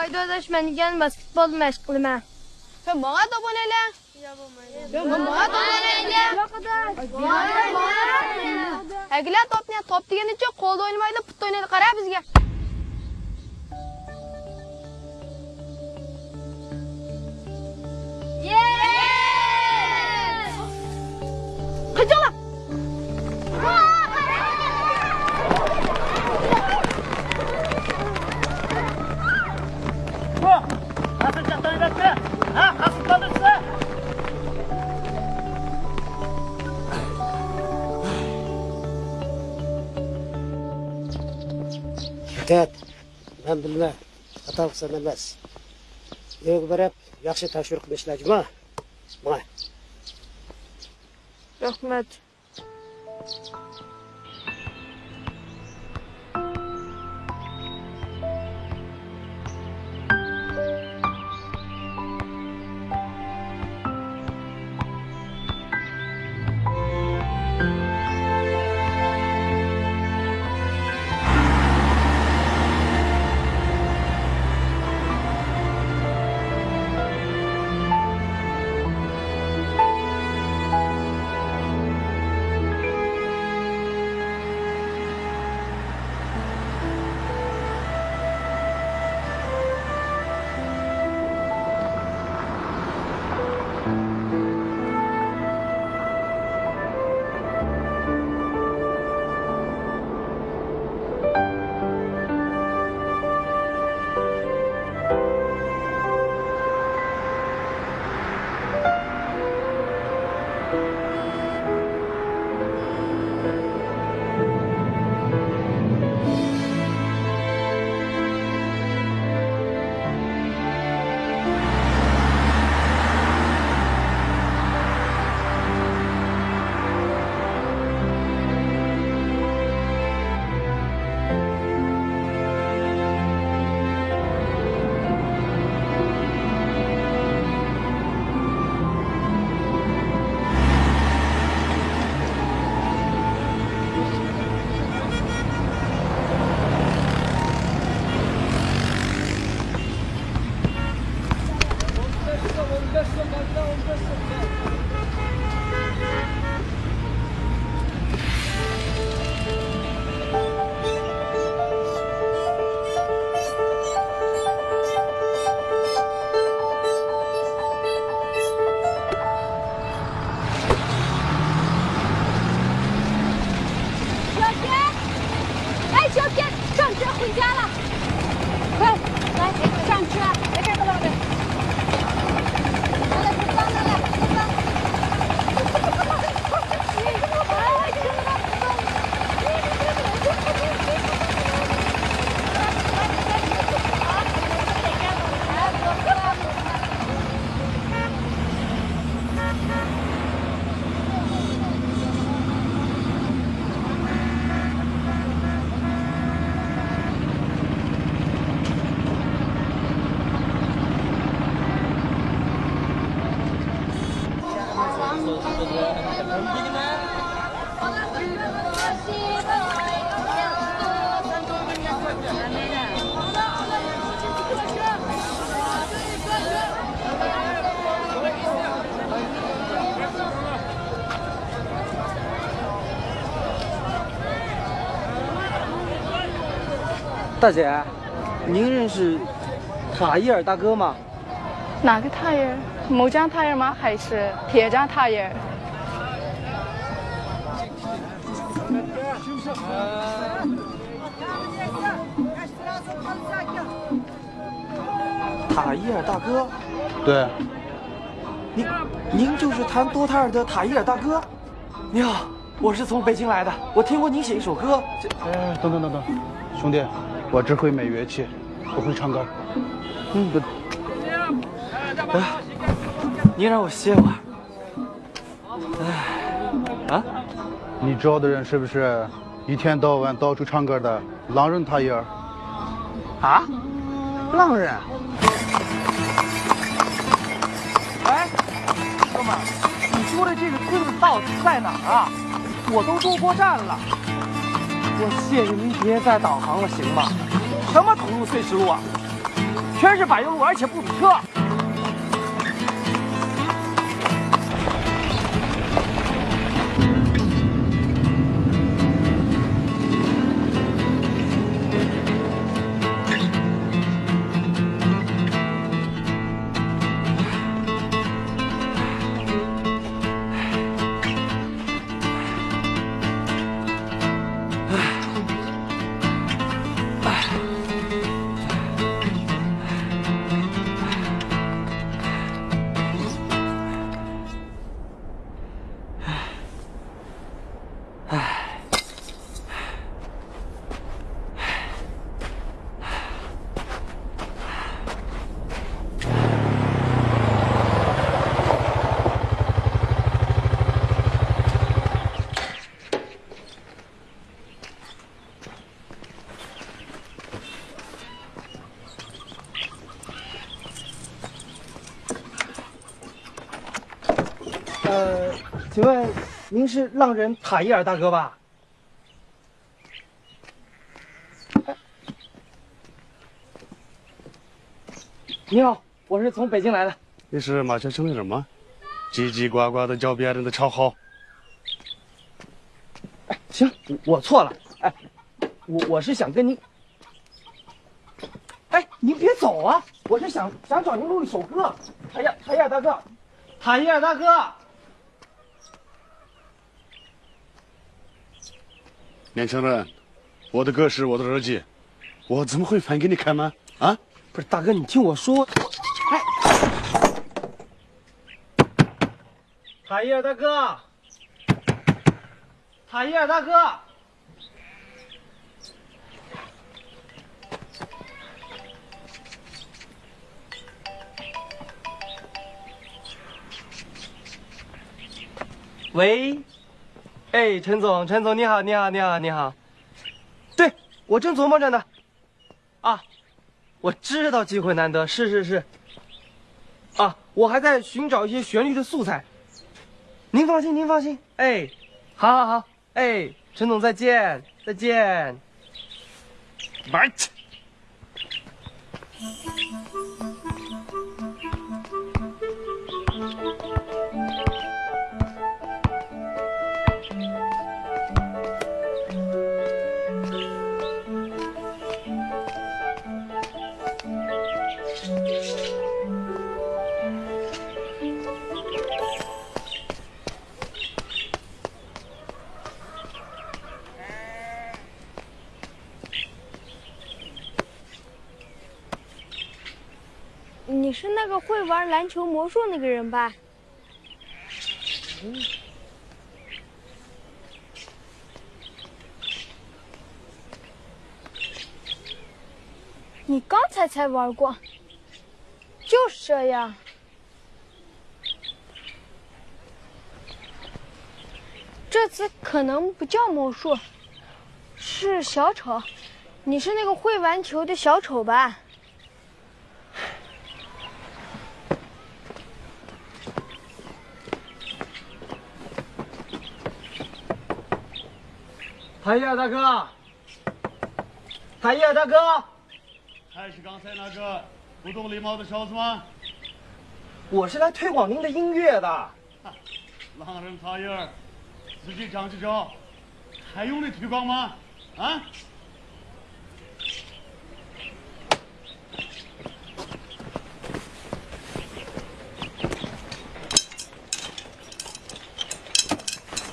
maydonlashmaydigan basketbol mashq qilaman. Sen bana top oynayla. Sen bana top oynayla. Hagilar topni top degenicha qo'lda o'ynamaydi, putda o'ynaydi. Qara bizga. Qachonlar? Nasıl çattan ilerse? Ha? Nasıl kalırsa? Dikkat. Ben bilmem. Hatalık sen emas. Yo'q berib, yaxshi tashviq qilib ishlajma. Mana. Rahmat.大姐，您认识塔伊尔大哥吗？哪个塔伊尔？木匠塔伊尔吗？还是铁匠塔伊尔？塔伊尔大哥？对。您就是弹多塔尔的塔伊尔大哥？你好，我是从北京来的，我听过您写一首歌。哎，等，兄弟，我只会美乐器，不会唱歌。您让我歇会儿。啊？你找的人是不是一天到晚到处唱歌的狼人塔伊尔？啊？浪人？哎，哥们儿，你说的这个村子到底在哪儿啊？我都坐过站了。我谢谢您别再导航了，行吗？什么土路碎石路啊？全是柏油路，而且不堵车。请问您是浪人塔伊尔大哥吧？你好，我是从北京来的。你是马桥城的人吗？叽叽呱呱的叫别人的超好。哎，行，我错了。哎，我是想跟您。哎，您别走啊！我是想找您录一首歌。塔伊尔大哥，塔伊尔大哥。年轻人，我的歌是我的耳机，我怎么会翻给你看呢？啊？不是，大哥，你听我说。哎，塔伊尔大哥，塔伊尔大哥。喂。哎，陈总，你好，你好。对，我正琢磨着呢。啊，我知道机会难得，是。啊，我还在寻找一些旋律的素材。您放心。哎，好。哎，陈总再见。玩去。你是那个会玩篮球魔术那个人吧？你刚才玩过，就是这样。这次可能不叫魔术，是小丑。你是那个会玩球的小丑吧？塔伊尔大哥，还是刚才那个不懂礼貌的小子吗？我是来推广您的音乐的。狼人塔伊尔，自己长着脚，还用你推广吗？啊？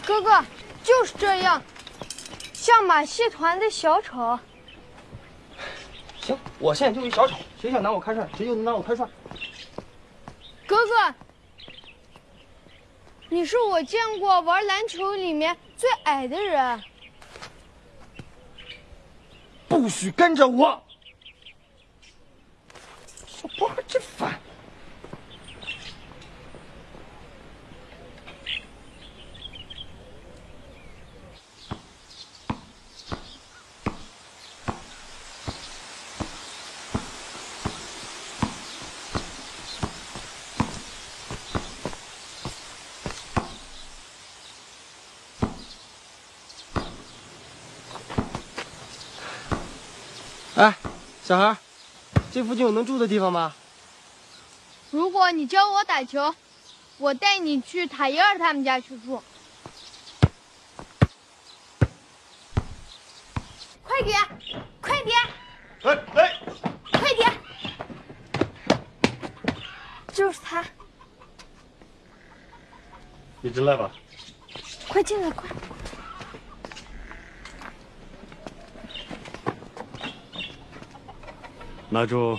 哥哥，就是这样。像马戏团的小丑。行，我现在就是小丑，谁想拿我开涮，谁就能拿我开涮。哥哥，你是我见过玩篮球里面最矮的人。不许跟着我！小波还真烦。哎，小孩，这附近有能住的地方吗？如果你教我打球，我带你去塔伊尔他们家去住。快点，快点！快点！就是他，你进来吧。快进来，快！那就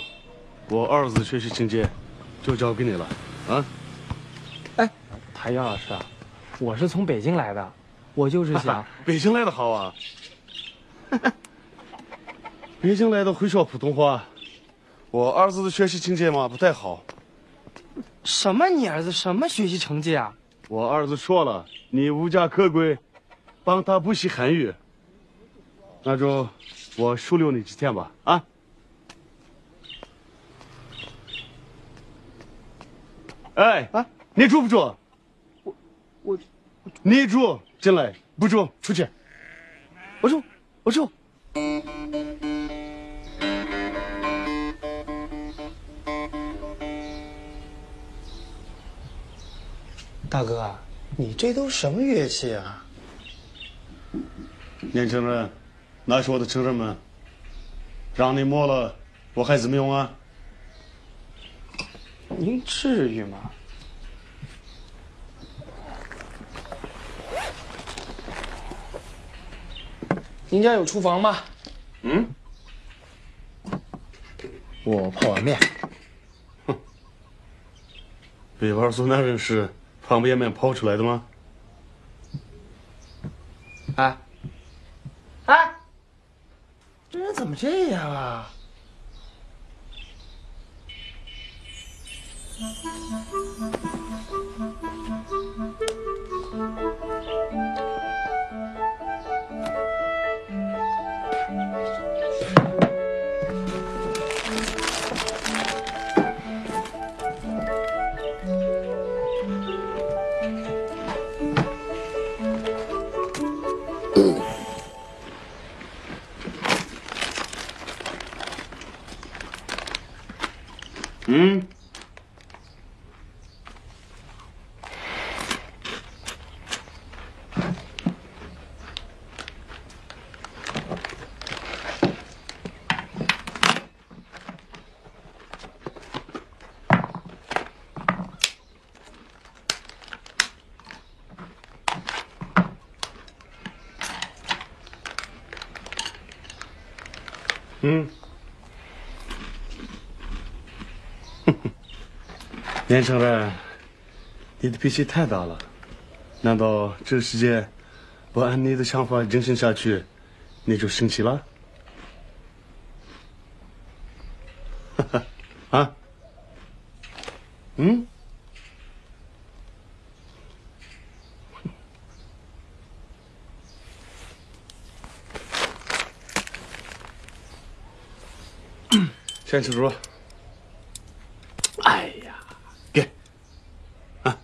我儿子学习情节就交给你了啊。哎，谭杨老师，我是从北京来的，我就是想北京来的好啊。北京来的会说普通话，我儿子的学习情节嘛不太好。什么？你儿子什么学习成绩啊？我儿子说了，你无家可归，帮他补习汉语。那就我收留你几天吧啊。哎啊，你住不住？我，你住进来，不住出去。我住。大哥，你这都什么乐器啊？年轻人，那是我的情人们，让你摸了，我还怎么用啊？您至于吗？您家有厨房吗？嗯，我泡碗面。北方苏南人是方便面泡出来的吗？哎，这人怎么这样啊？嗯。嗯。年轻人，你的脾气太大了。难道这个世界不按你的想法进行下去，你就生气了？啊？嗯？先吃猪。哎呀，给，啊，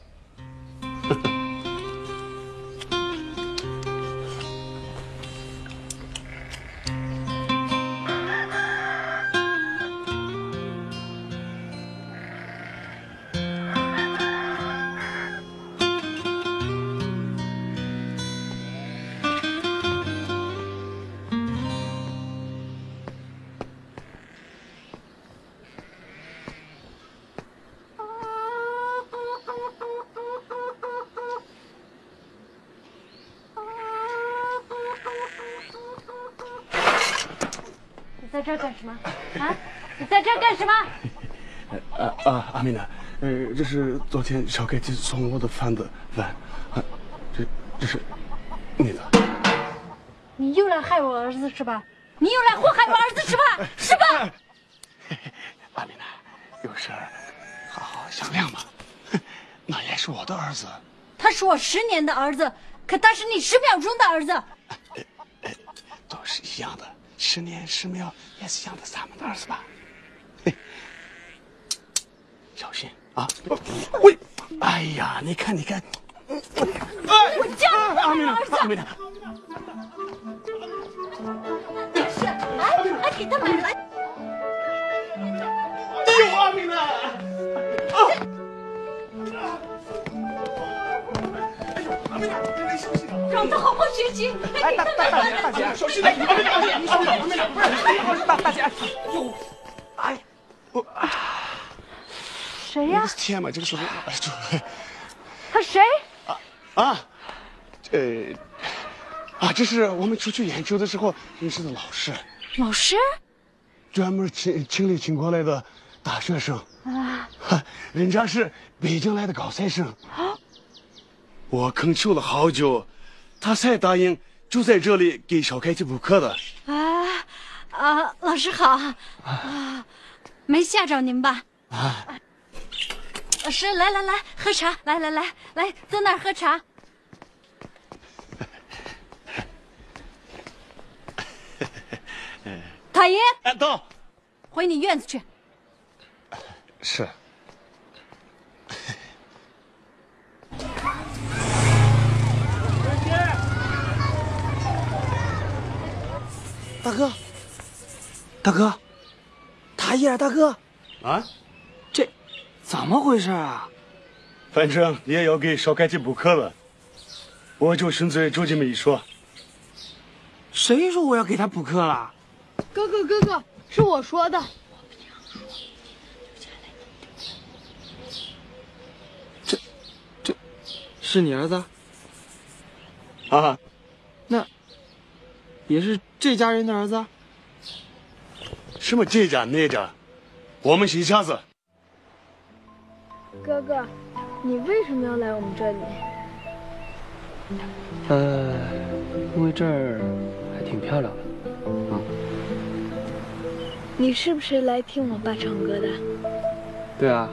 在这儿干什么？啊！你在这儿干什么？阿米娜，这是昨天小盖蒂送我的饭的碗，这是你的。你又来害我儿子是吧？你又来祸害我儿子是吧？是吧？阿米娜，有事好好商量嘛。那也是我的儿子。他是我10年的儿子，可他是你10秒钟的儿子。都是一样的，10年10秒也是一样的，咱们的儿子吧。小心啊！喂，哎呀，你看，我叫你阿米娜，阿米娜，是，哎，给他买来。妈咪呢？让他好好学习。哎，大姐，手机在你旁边，大姐，哟，哎，谁呀？天嘛，这个时候，他谁？这是我们出去演出的时候认识的老师。老师？专门请里请过来的大学生啊，人家是北京来的高材生啊。我恳求了好久，他才答应就在这里给小凯去补课的。老师好没吓着您吧？老师，来喝茶，来，坐那儿喝茶。大爷，到，回你院子去。是。大哥，大爷，大哥，啊，这怎么回事啊？反正你也要给小凯去补课了，我就顺嘴就这么一说。谁说我要给他补课了？哥哥，是我说的。这是你儿子？啊，那也是这家人的儿子？什么这家那家，我们是一家子。哥哥，你为什么要来我们这里？因为这儿还挺漂亮的。你是不是来听我爸唱歌的？对啊，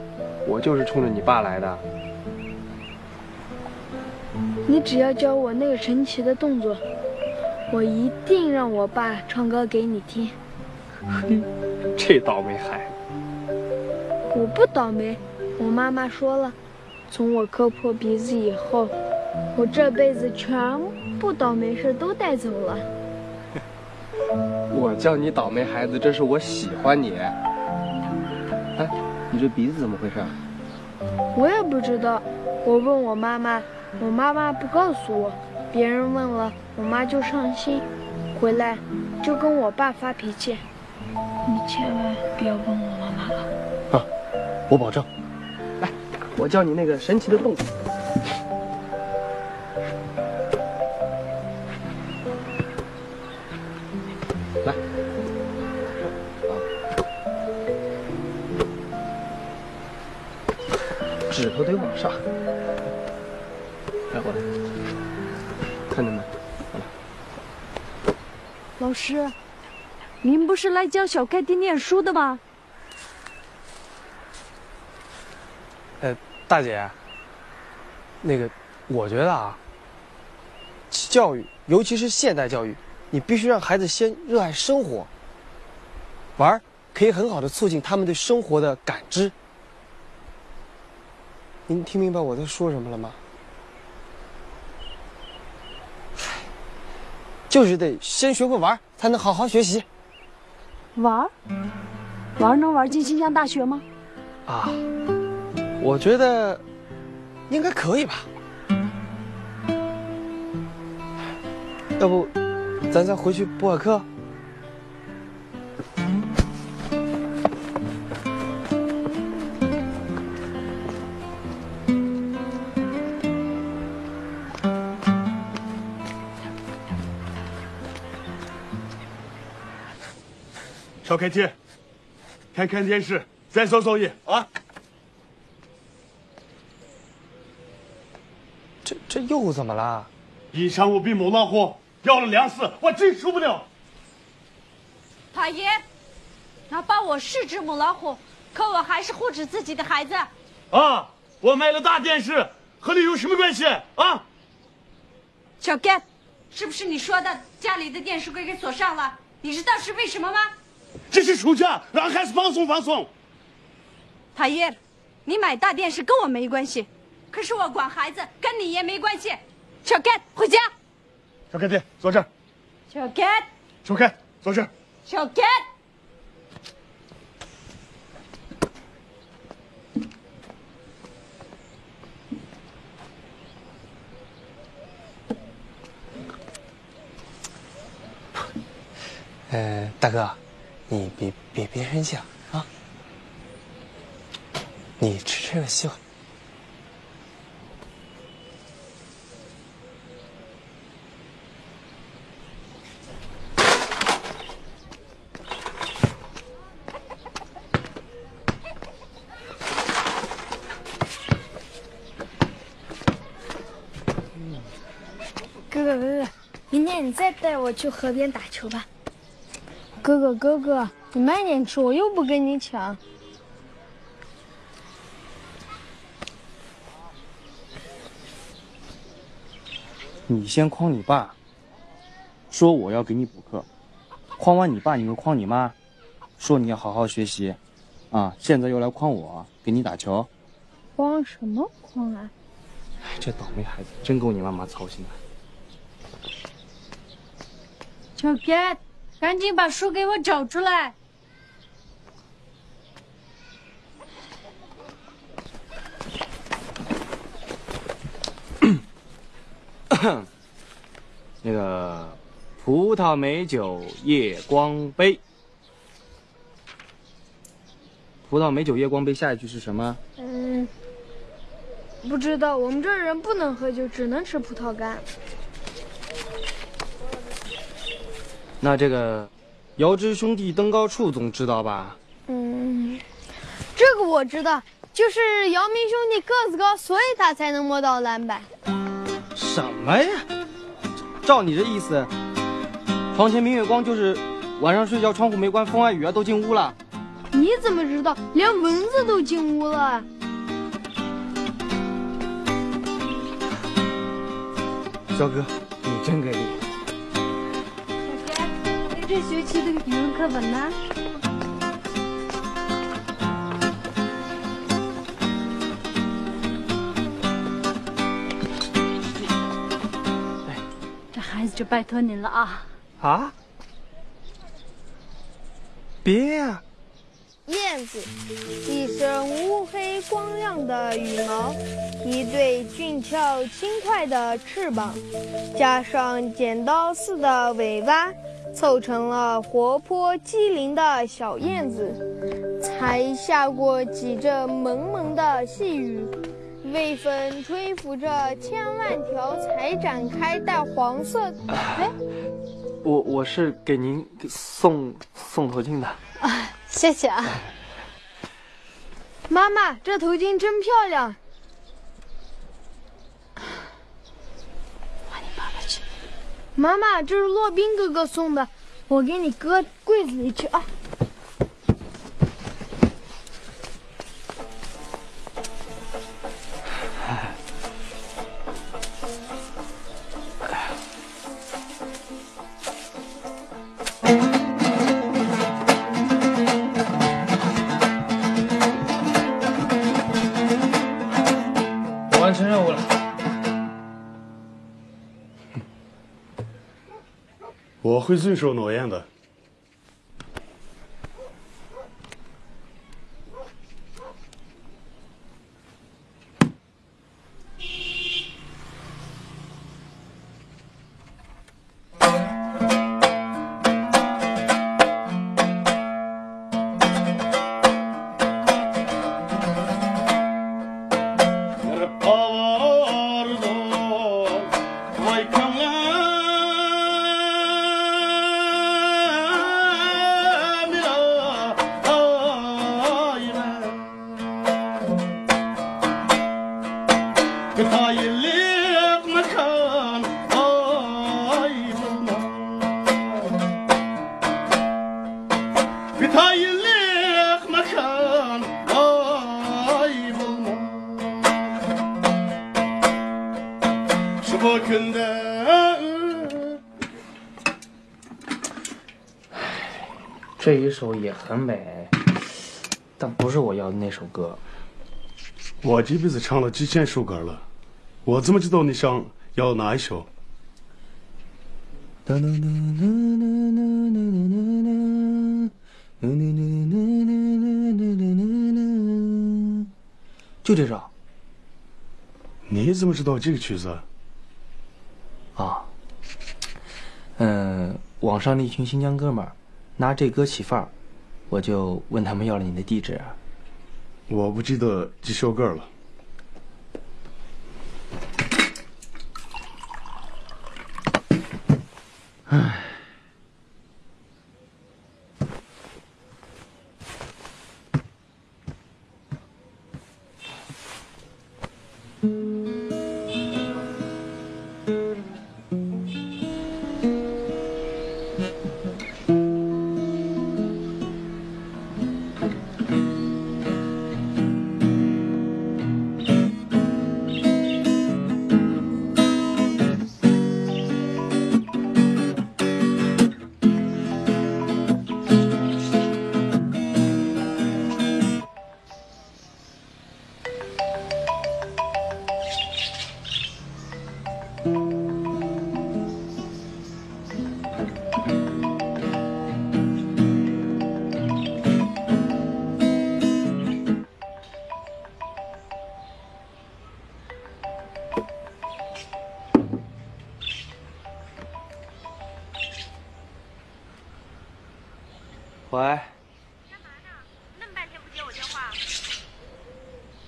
我就是冲着你爸来的。你只要教我那个神奇的动作，我一定让我爸唱歌给你听。嘿，这倒霉孩子。我不倒霉，我妈妈说了，从我磕破鼻子以后，我这辈子全部倒霉事都带走了。我叫你倒霉孩子，这是我喜欢你。哎，你这鼻子怎么回事啊？我也不知道，我问我妈妈，我妈妈不告诉我，别人问了，我妈就伤心，回来就跟我爸发脾气。你千万不要问我妈妈了。啊，我保证。来，我教你那个神奇的动作。来，指头得往上。来，过来，看见没？过来。老师，您不是来教小凯蒂念书的吗？大姐，那个，我觉得啊，教育，尤其是现代教育，你必须让孩子先热爱生活。玩可以很好的促进他们对生活的感知。您听明白我在说什么了吗？就是得先学会玩，才能好好学习。玩能玩进新疆大学吗？啊，我觉得应该可以吧。要不，咱再回去补会课。小凯蒂，看看电视，再扫扫夜啊！这又怎么了？一上午比母老虎要了2次，我真受不了。大爷，他把我是只母老虎，可我还是护着自己的孩子。啊！我买了大电视，和你有什么关系啊？小盖，是不是你说的家里的电视柜给锁上了？你知道是为什么吗？这是暑假，让孩子放松放松。大爷，你买大电视跟我没关系，可是我管孩子跟你也没关系。小盖，回家。小凯蒂，坐这儿。小盖，小凯，坐这儿。小盖。大哥，你别生气啊，你吃个西瓜。哥哥，明天你再带我去河边打球吧。哥哥，你慢点吃，我又不跟你抢。你先诓你爸，说我要给你补课，诓完你爸，你又诓你妈，说你要好好学习，啊，现在又来诓我，给你打球。诓什么诓啊？这倒霉孩子真够你妈妈操心的。小天，赶紧把书给我找出来。那个葡萄美酒夜光杯，葡萄美酒夜光杯下一句是什么？不知道，我们这儿人不能喝酒，只能吃葡萄干。那这个遥知兄弟登高处总知道吧？这个我知道，就是姚明兄弟个子高，所以他才能摸到篮板。什么呀？照你这意思，床前明月光就是晚上睡觉窗户没关，风啊雨啊都进屋了。你怎么知道？连蚊子都进屋了。小哥，你真给力。小天，你这学期的语文课本呢？这孩子就拜托您了啊！啊？别呀！燕子，一身乌黑光亮的羽毛，一对俊俏轻快的翅膀，加上剪刀似的尾巴，凑成了活泼机灵的小燕子。才下过几阵蒙蒙的细雨，微风吹拂着千万条才展开带黄色。哎，我是给您送头巾的。啊，谢谢啊。妈妈，这头巾真漂亮。还你爸爸去。妈妈，这是骆宾哥哥送的，我给你搁柜子里去啊。完成任务了。我会遵守诺言的。这一首也很美，但不是我要的那首歌。我这辈子唱了几千首歌了，我怎么知道你想要哪一首？就这首。你怎么知道这个曲子？啊，网上的一群新疆哥们儿拿这歌起范儿，我就问他们要了你的地址。我不记得这首歌了。唉。喂。干嘛呢？那么半天不接我电话？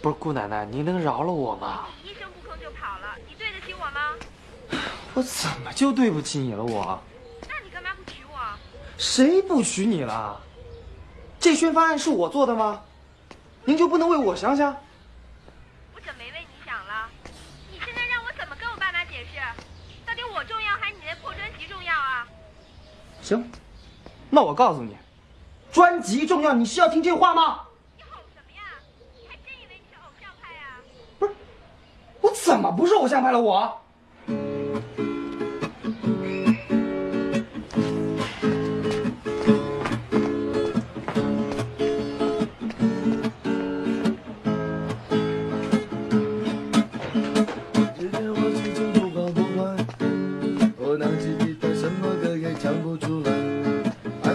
不是姑奶奶，您能饶了我吗？你一声不吭就跑了，你对得起我吗？我怎么就对不起你了我？那你干嘛不娶我？谁不娶你了？这宣发案是我做的吗？您就不能为我想想？我怎么没为你想了？你现在让我怎么跟我爸妈解释？到底我重要还是你那破专辑重要啊？行，那我告诉你，专辑重要，你是要听这话吗？你吼什么呀？你还真以为你是偶像派啊？不是，我怎么不是偶像派了我？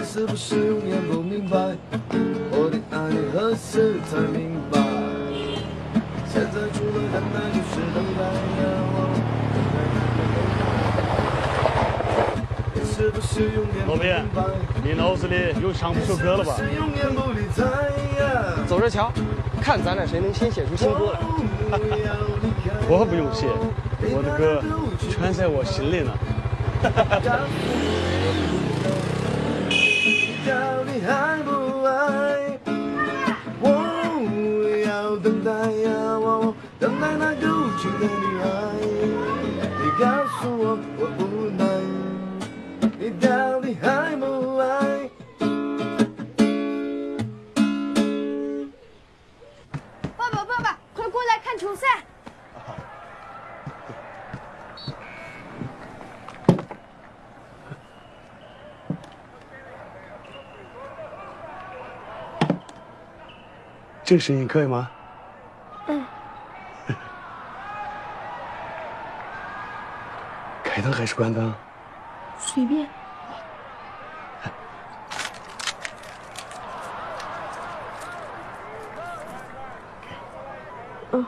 是不是永远不明白？我的爱你何时才明白？现在除了等待就是等待呀，你是不是永远不明白？你脑子里又想不出歌了吧？走着瞧，看咱俩谁能先写出新歌来。我不用写，我的歌全在我心里呢。到底爱不爱？我要等待呀，我等待那个无情的女孩。你告诉我，我无奈，你到底爱不爱？爸爸，爸爸，快过来看球赛！这声音可以吗？嗯。开灯还是关灯？随便。嗯。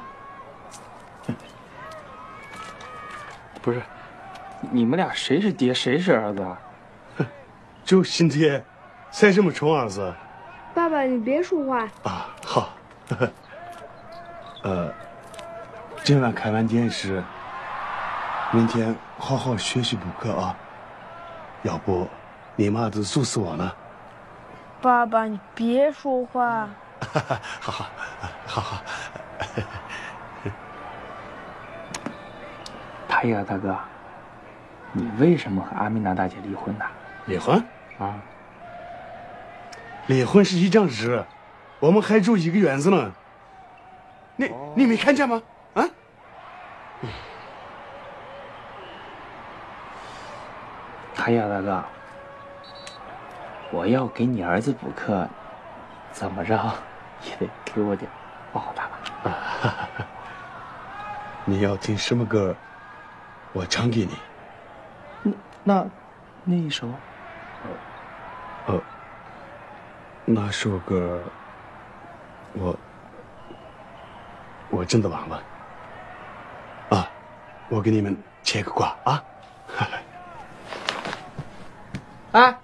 不是，你们俩谁是爹，谁是儿子啊？就亲爹，才这么宠儿子。爸爸，你别说话啊！好，今晚看完电视，明天好好学习补课啊，要不你妈都揍死我了。爸爸，你别说话。好好。塔伊尔大哥，你为什么和阿米娜大姐离婚呢？离婚？啊。离婚是一张纸，我们还住一个院子呢。你没看见吗？啊？塔伊尔大哥，我要给你儿子补课，怎么着也得给我点报答吧。你要听什么歌，我唱给你。那一首？那首歌，我真的忘了。啊，我给你们切个瓜啊。哎，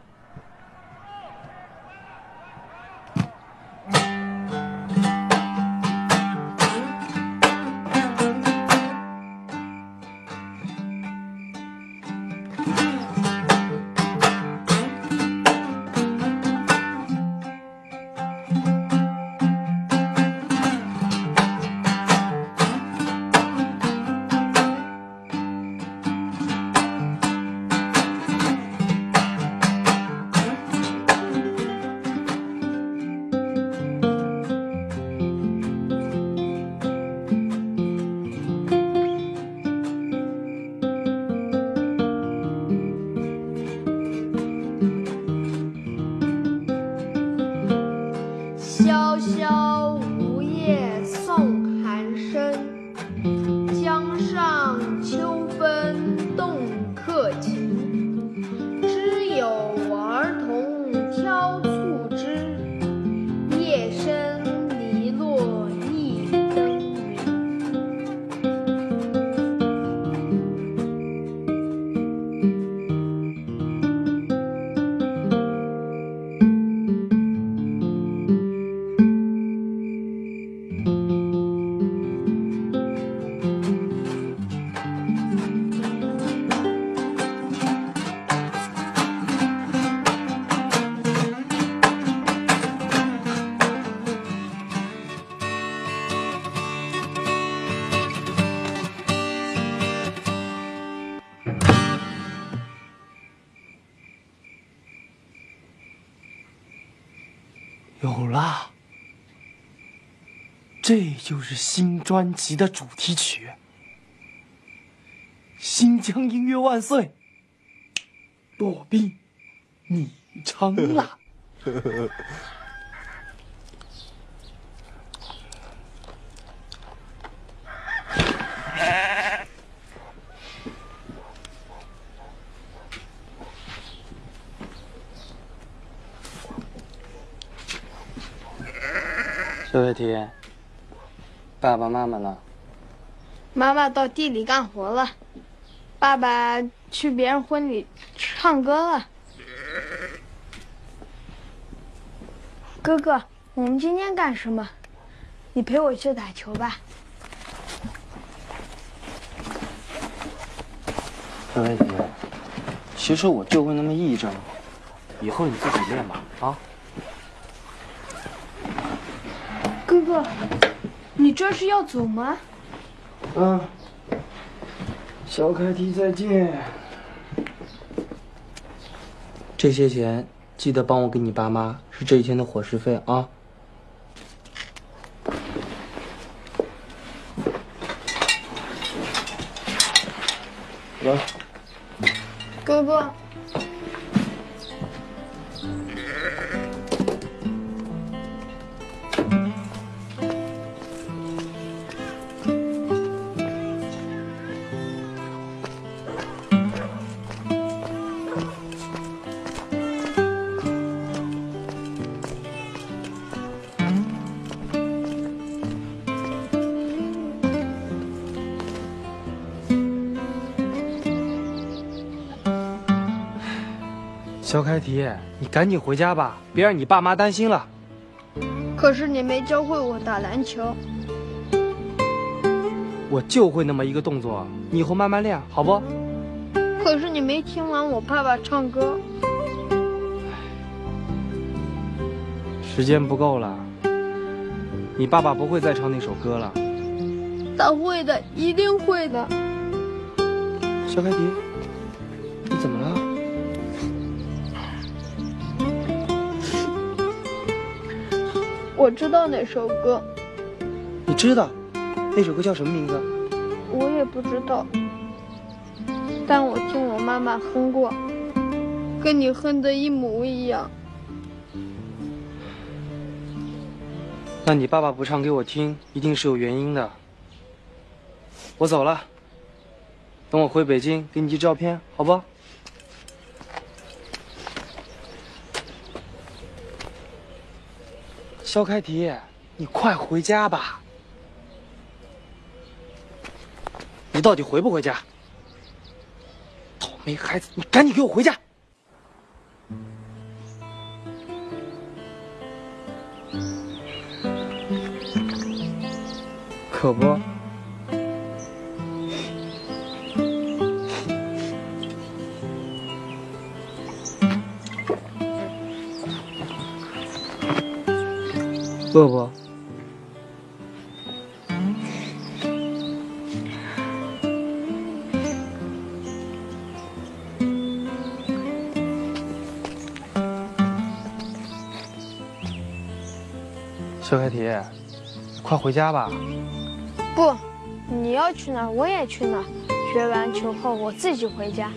萧萧梧叶送寒声，江上秋分动客情。知有儿童挑促织，夜深篱落一灯明。有了，这就是新专辑的主题曲，新疆音乐万岁！骆宾，你唱了。小伟题，爸爸妈妈呢？妈妈到地里干活了，爸爸去别人婚礼唱歌了。哥哥，我们今天干什么？你陪我去打球吧。小伟题，其实我就会那么一招，以后你自己练吧，啊。哥哥，你这是要走吗？嗯。小凯蒂，再见。这些钱记得帮我给你爸妈，是这一天的伙食费啊。走。哥哥。小凯蒂，你赶紧回家吧，别让你爸妈担心了。可是你没教会我打篮球。我就会那么一个动作，你以后慢慢练，好不？可是你没听完我爸爸唱歌。时间不够了，你爸爸不会再唱那首歌了。他会的，一定会的。小凯蒂，你怎么了？我知道那首歌。你知道那首歌叫什么名字？我也不知道，但我听我妈妈哼过，跟你哼的一模一样。那你爸爸不唱给我听，一定是有原因的。我走了，等我回北京给你寄照片，好不？肖开提，你快回家吧！你到底回不回家？倒霉孩子，你赶紧给我回家！可不。饿不？小凯提，快回家吧。不，你要去哪儿我也去哪儿。学完球后我自己回家。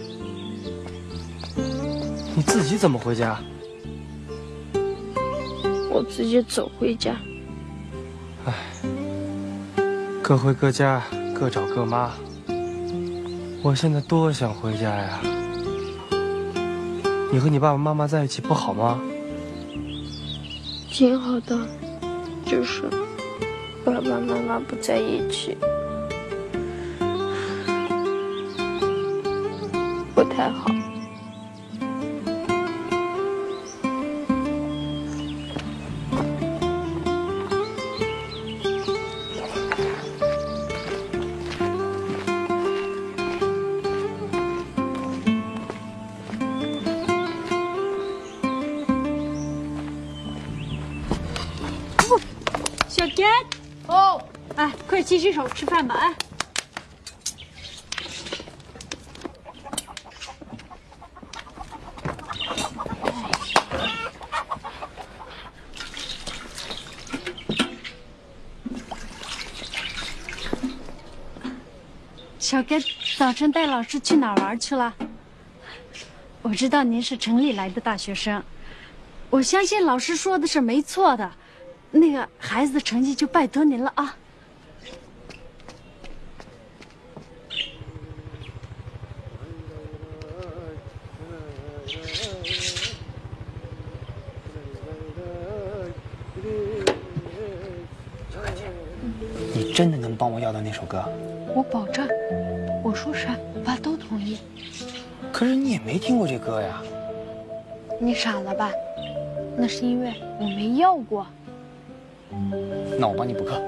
你自己怎么回家？我自己走回家。唉，各回各家，各找各妈。我现在多想回家呀！你和你爸爸妈妈在一起不好吗？挺好的，就是爸爸妈妈不在一起，不太好。小杰，哦，哎，快洗洗手，吃饭吧，哎。小杰早晨带老师去哪儿玩去了？我知道您是城里来的大学生，我相信老师说的是没错的。那个孩子的成绩就拜托您了啊！你真的能帮我要到那首歌？我保证，我说啥，爸都同意。可是你也没听过这歌呀？你傻了吧？那是因为我没要过。那我帮你补课。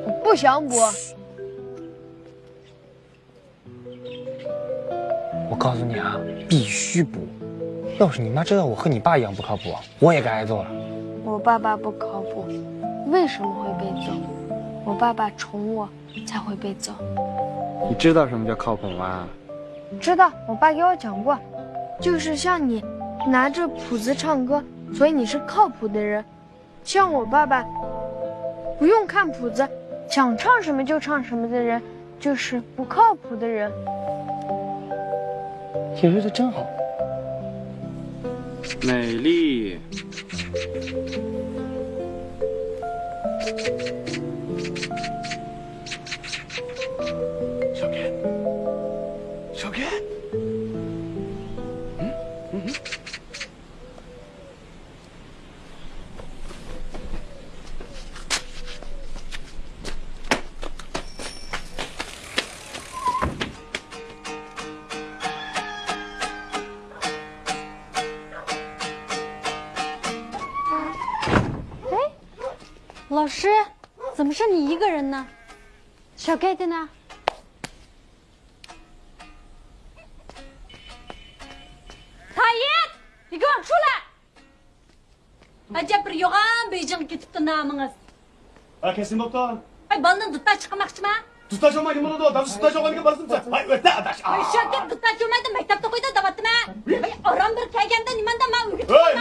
我不想补。我告诉你啊，必须补。要是你妈知道我和你爸一样不靠谱，我也该挨揍了。我爸爸不靠谱，为什么会被揍？我爸爸宠我，才会被揍。你知道什么叫靠谱吗？知道，我爸给我讲过，就是像你拿着谱子唱歌，所以你是靠谱的人。像我爸爸，不用看谱子，想唱什么就唱什么的人，就是不靠谱的人。解释的真好。美丽。小天，小天，老师，怎么是你一个人呢？小盖的呢？太爷，你给我出来！أجبر يغام بيجن كتبتنا مغز. kesin doktor. Ay balın dutta çıkmak mı? Tuta çoğuma limonada o. Tuta çoğuma limonada barsın sen. Ay öte adaş. Ay şarkı dutta çoğumaydı mektepte koydu davatı mı? Ay aram bir kayganda nimanda ma uyudu. Hey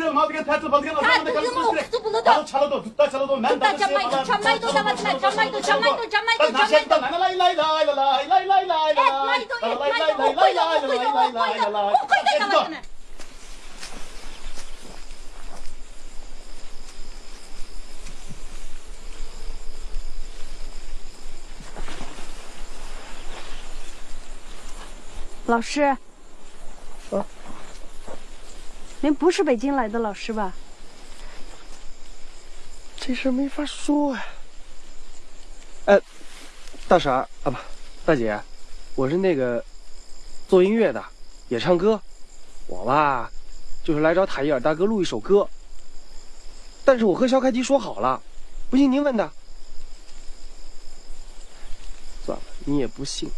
mavgen tatil balgen azamında Tatil kalsın. okusu buludu. Al çaladı tutta çaladı. Men Dutta çamaydı davatı mı? Çamaydı. Lay lay lay lay lay lay lay lay. Etmaydı okuydu davatını.老师，您不是北京来的老师吧？这事没法说呀。哎，大婶啊不，大姐，我是那个做音乐的，也唱歌。我吧，就是来找塔伊尔大哥录一首歌。但是我和肖开迪说好了，不信您问他。算了，你也不信。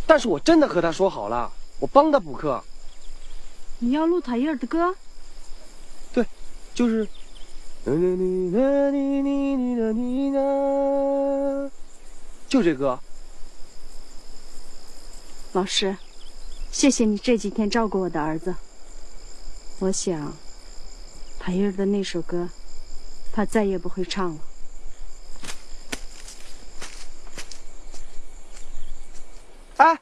但是我真的和他说好了，我帮他补课。你要录塔伊尔的歌？对，就是就这歌。老师，谢谢你这几天照顾我的儿子。我想，海燕的那首歌，他再也不会唱了。哎，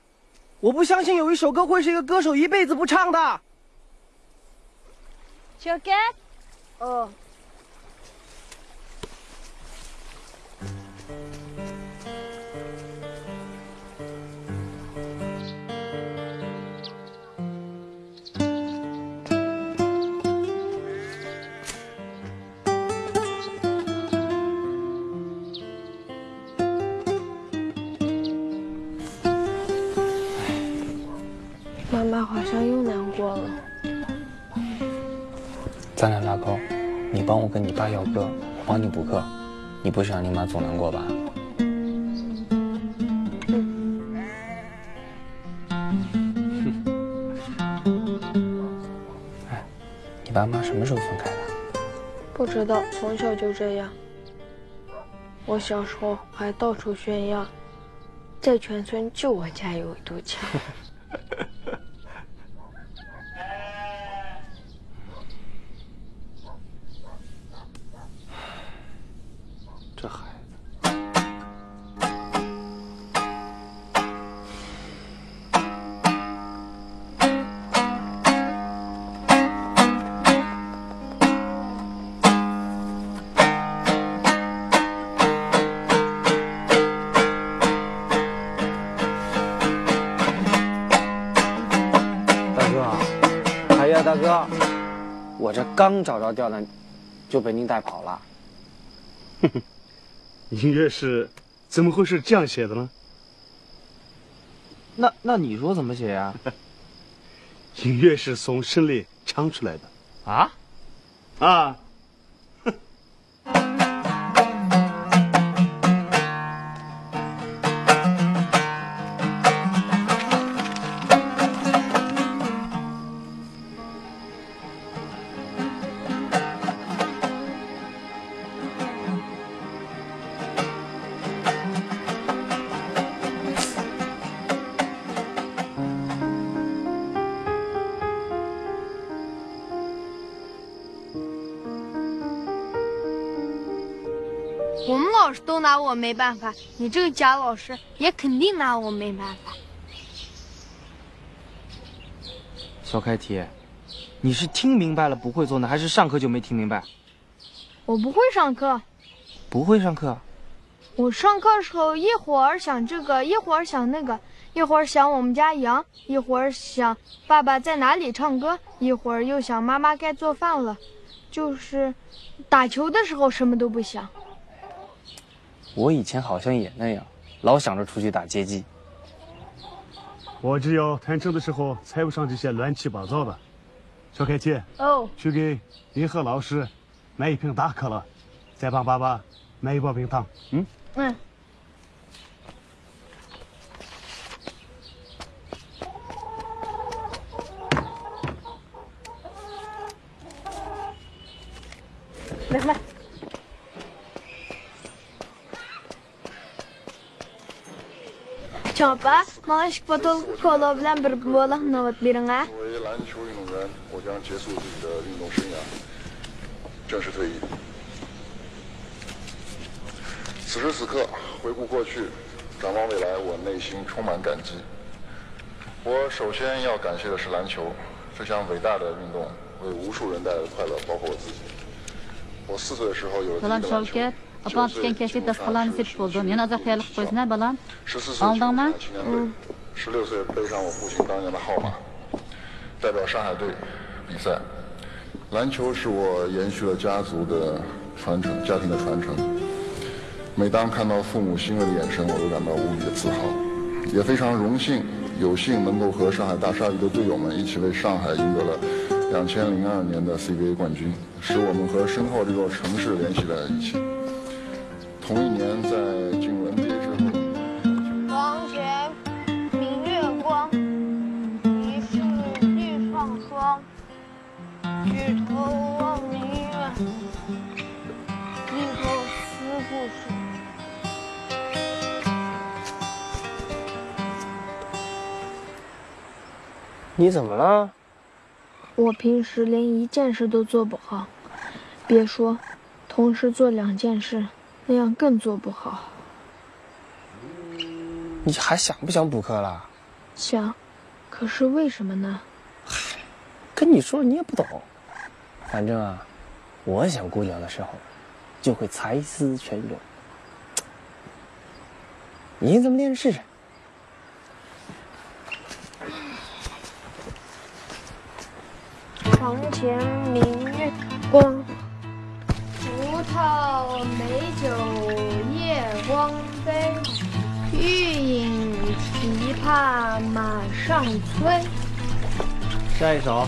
我不相信有一首歌会是一个歌手一辈子不唱的。小干，哦。妈妈好像又难过了。咱俩拉钩，你帮我跟你爸要歌，我帮你补课，你不是让你妈总难过吧？哎，你爸妈什么时候分开的？不知道，从小就这样。我小时候还到处炫耀，在全村就我家有一堵墙。这孩子，大哥，哎呀，大哥，我这刚找着调呢，就被您带跑了。哼哼。音乐是怎么会是这样写的呢？那你说怎么写呀？音乐是从声里唱出来的。啊？啊！我们老师都拿我没办法，你这个假老师也肯定拿我没办法。小开题，你是听明白了不会做呢，还是上课就没听明白？我不会上课。不会上课？我上课的时候一会儿想这个，一会儿想那个，一会儿想我们家羊，一会儿想爸爸在哪里唱歌，一会儿又想妈妈该做饭了。就是打球的时候什么都不想。我以前好像也那样，老想着出去打街机。我只有弹琴的时候猜不上这些乱七八糟的。小开姐，哦，去给银河老师买一瓶大可乐，再帮爸爸买一包冰糖。嗯。来。Çapa, bana şu fotoğrafı kola bilen bir bola novat birine. 作为篮球运动员，我将结束自己的运动生涯，正式退役。此时此刻，回顾过去，展望未来，我内心充满感激。我首先要感谢的是篮球，这项伟大的运动为无数人带来的快乐，包括我自己。我4岁的时候有了第一个篮球。Апанткен кәсет дастқаланы сет болды. Мен азақ қиялық қойсына балам. aldın mı? 16岁背上我父亲当年的号码，代表上海队比赛。篮球是我延续了家族的传承，家庭的传承。每当看到父母欣慰的眼神，我都感到无比的自豪，也非常荣幸有幸能够和上海大鲨鱼的队友们一起为上海赢得了2002年的 CBA 冠军，使我们和身后这座城市联系在一起。同一年，在进入 NBA 之后，床前明月光，疑是地上霜。举头望明月，你怎么了？我平时连一件事都做不好，别说同时做2件事，那样更做不好。你还想不想补课了？想，可是为什么呢？跟你说你也不懂。反正啊，我想姑娘的时候，就会才思泉涌。你怎么练试试？床前明月光，葡萄美酒夜光杯，欲饮琵琶马上催。下一首。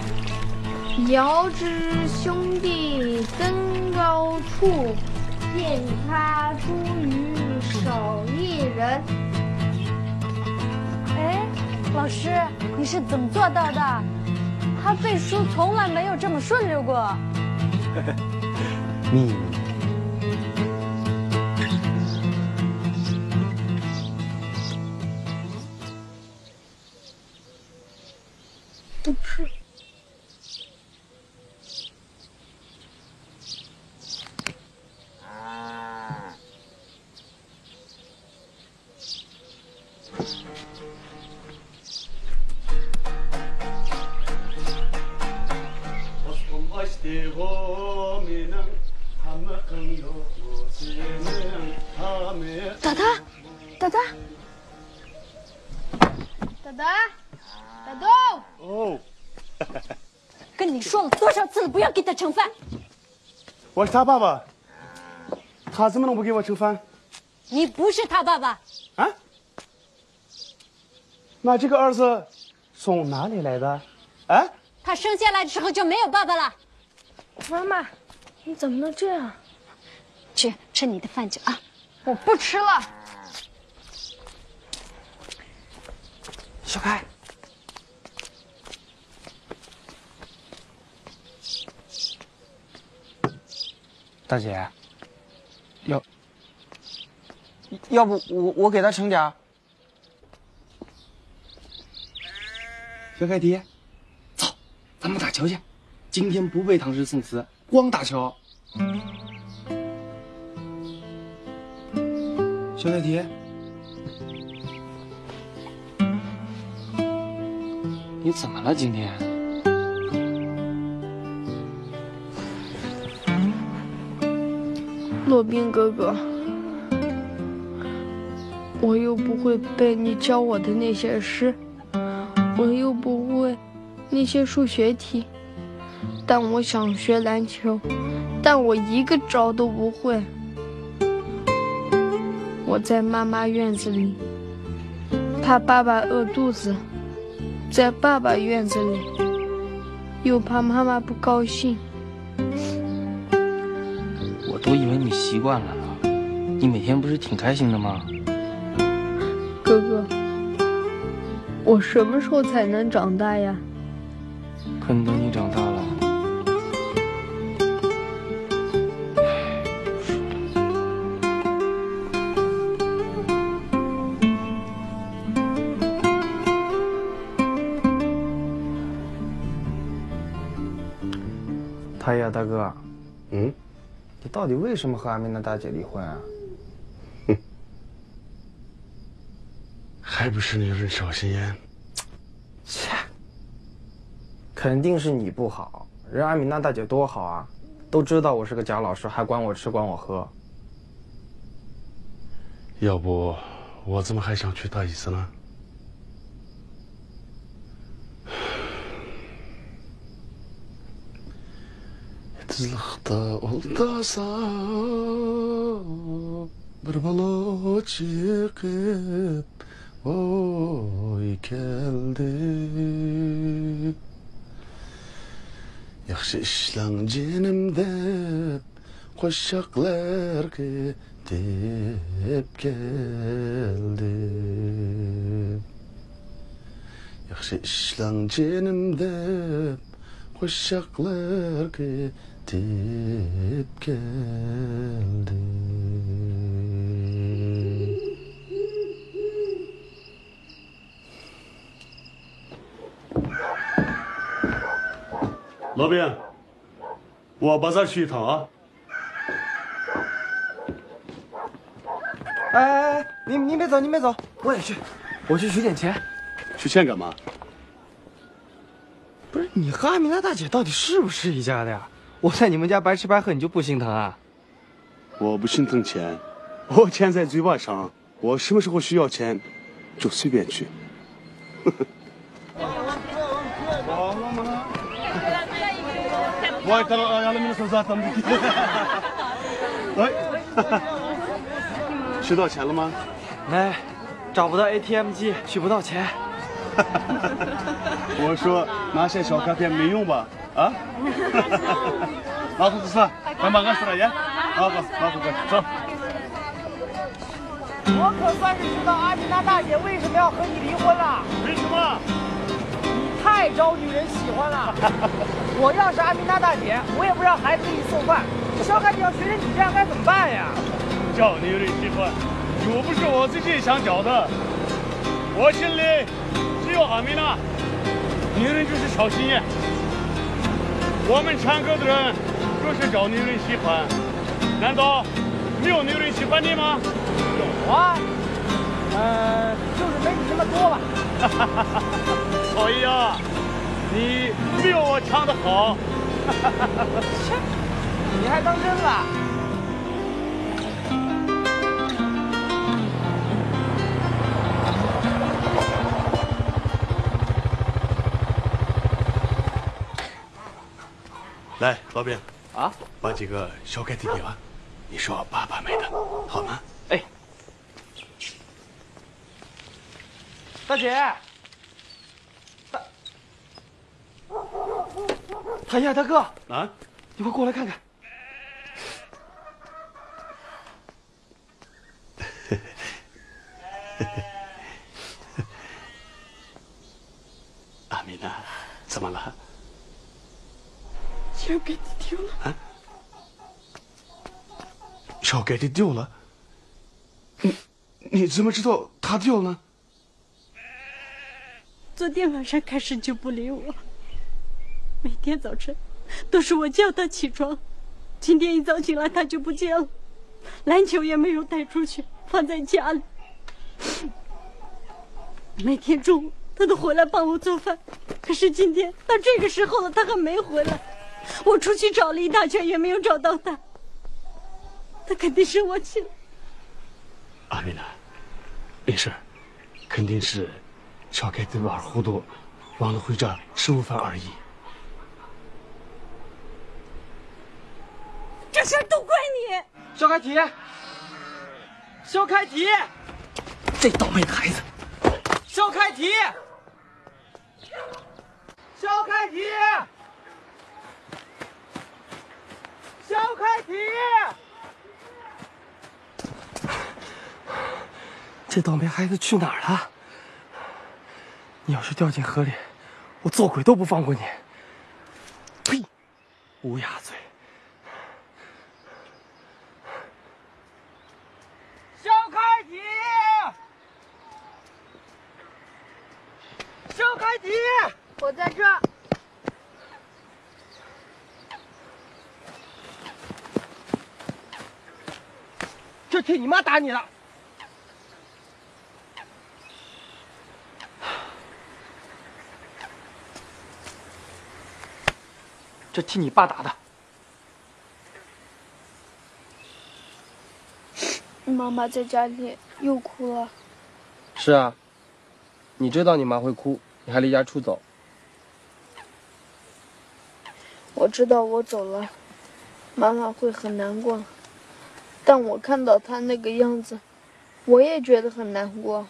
遥知兄弟登高处，见他茱萸少一人。哎，老师，你是怎么做到的？他背书从来没有这么顺溜过。秘密。不吃。达达，达达，达达，达豆。哦，跟你说了多少次了，不要给他盛饭。我是他爸爸，他怎么能不给我盛饭？你不是他爸爸。啊？那这个儿子从哪里来的？啊？他生下来的时候就没有爸爸了。妈妈，你怎么能这样？去吃你的饭去啊！我不吃了。小开，大姐，要不我给他盛点儿。小凯提，走，咱们打球去。今天不背唐诗宋词，光打球。小凯提，你怎么了？今天？洛宾哥哥，我又不会背你教我的那些诗，我又不会那些数学题，但我想学篮球，但我一个招都不会。我在妈妈院子里，怕爸爸饿肚子，在爸爸院子里，又怕妈妈不高兴。我都以为你习惯了呢，你每天不是挺开心的吗？哥哥，我什么时候才能长大呀？可能等你长大了。太爷大哥，你到底为什么和阿米娜大姐离婚啊？还不是那人小心眼。切，肯定是你不好。人阿米娜大姐多好啊，都知道我是个假老师，还管我吃管我喝。要不我怎么还想娶大姨子呢？Tızlıqda oldasa bir balo çıkıp oy geldi. Yaxşı işlan canım dep qo'shiqlar dep geldi. Yaxşı işlan canım dep qo'shiqlar dep geldi. 老兵，我巴扎去一趟啊。哎，您别走，您别走，我也去，我去取点钱。取钱干嘛？不是你和阿米娜大姐到底是不是一家的呀？我在你们家白吃白喝，你就不心疼啊？我不心疼钱，我钱在嘴巴上，我什么时候需要钱，就随便去。取到钱了吗？哎，找不到 ATM 机，取不到钱。我说那些小卡片没用吧？啊？拿出去算，咱把俺说了也。好，拿出去走。我可算是知道阿米娜大姐为什么要和你离婚了。为什么？你太招女人喜欢了。我要是阿米娜大姐，我也不让孩子给你送饭。小凯，你要学成你这样该怎么办呀？叫女人喜欢，又不是我自己想叫的。我心里只有阿米娜。女人就是小心眼。我们唱歌的人就是叫女人喜欢，难道没有女人喜欢你吗？有啊，就是没你那么多吧。所以啊，你没有我唱的好。切，你还当真了？来，老兵啊，把这个小盖提给我，你是我爸爸买的，好吗？哎，大姐，谭亚大哥啊，你快过来看看。阿米娜，怎么了？小盖蒂丢了啊！小盖蒂丢了？你怎么知道他丢了？昨天晚上开始就不理我，每天早晨都是我叫他起床，今天一早起来他就不见了，篮球也没有带出去，放在家里。每天中午他都回来帮我做饭，可是今天到这个时候了，他还没回来。我出去找了一大圈也没有找到他，他肯定是我去了。阿米娜，没事，肯定是小盖蒂玩糊涂，忘了回家吃午饭而已。这事儿都怪你，肖开提，肖开提，这倒霉的孩子，肖开提，肖开提。肖开提，这倒霉孩子去哪儿了？你要是掉进河里，我做鬼都不放过你！呸，乌鸦嘴！肖开提，肖开提，我在这儿。这替你妈打你了。这替你爸打的。妈妈在家里又哭了。是啊，你知道你妈会哭，你还离家出走。我知道我走了，妈妈会很难过。但我看到他那个样子，我也觉得很难过。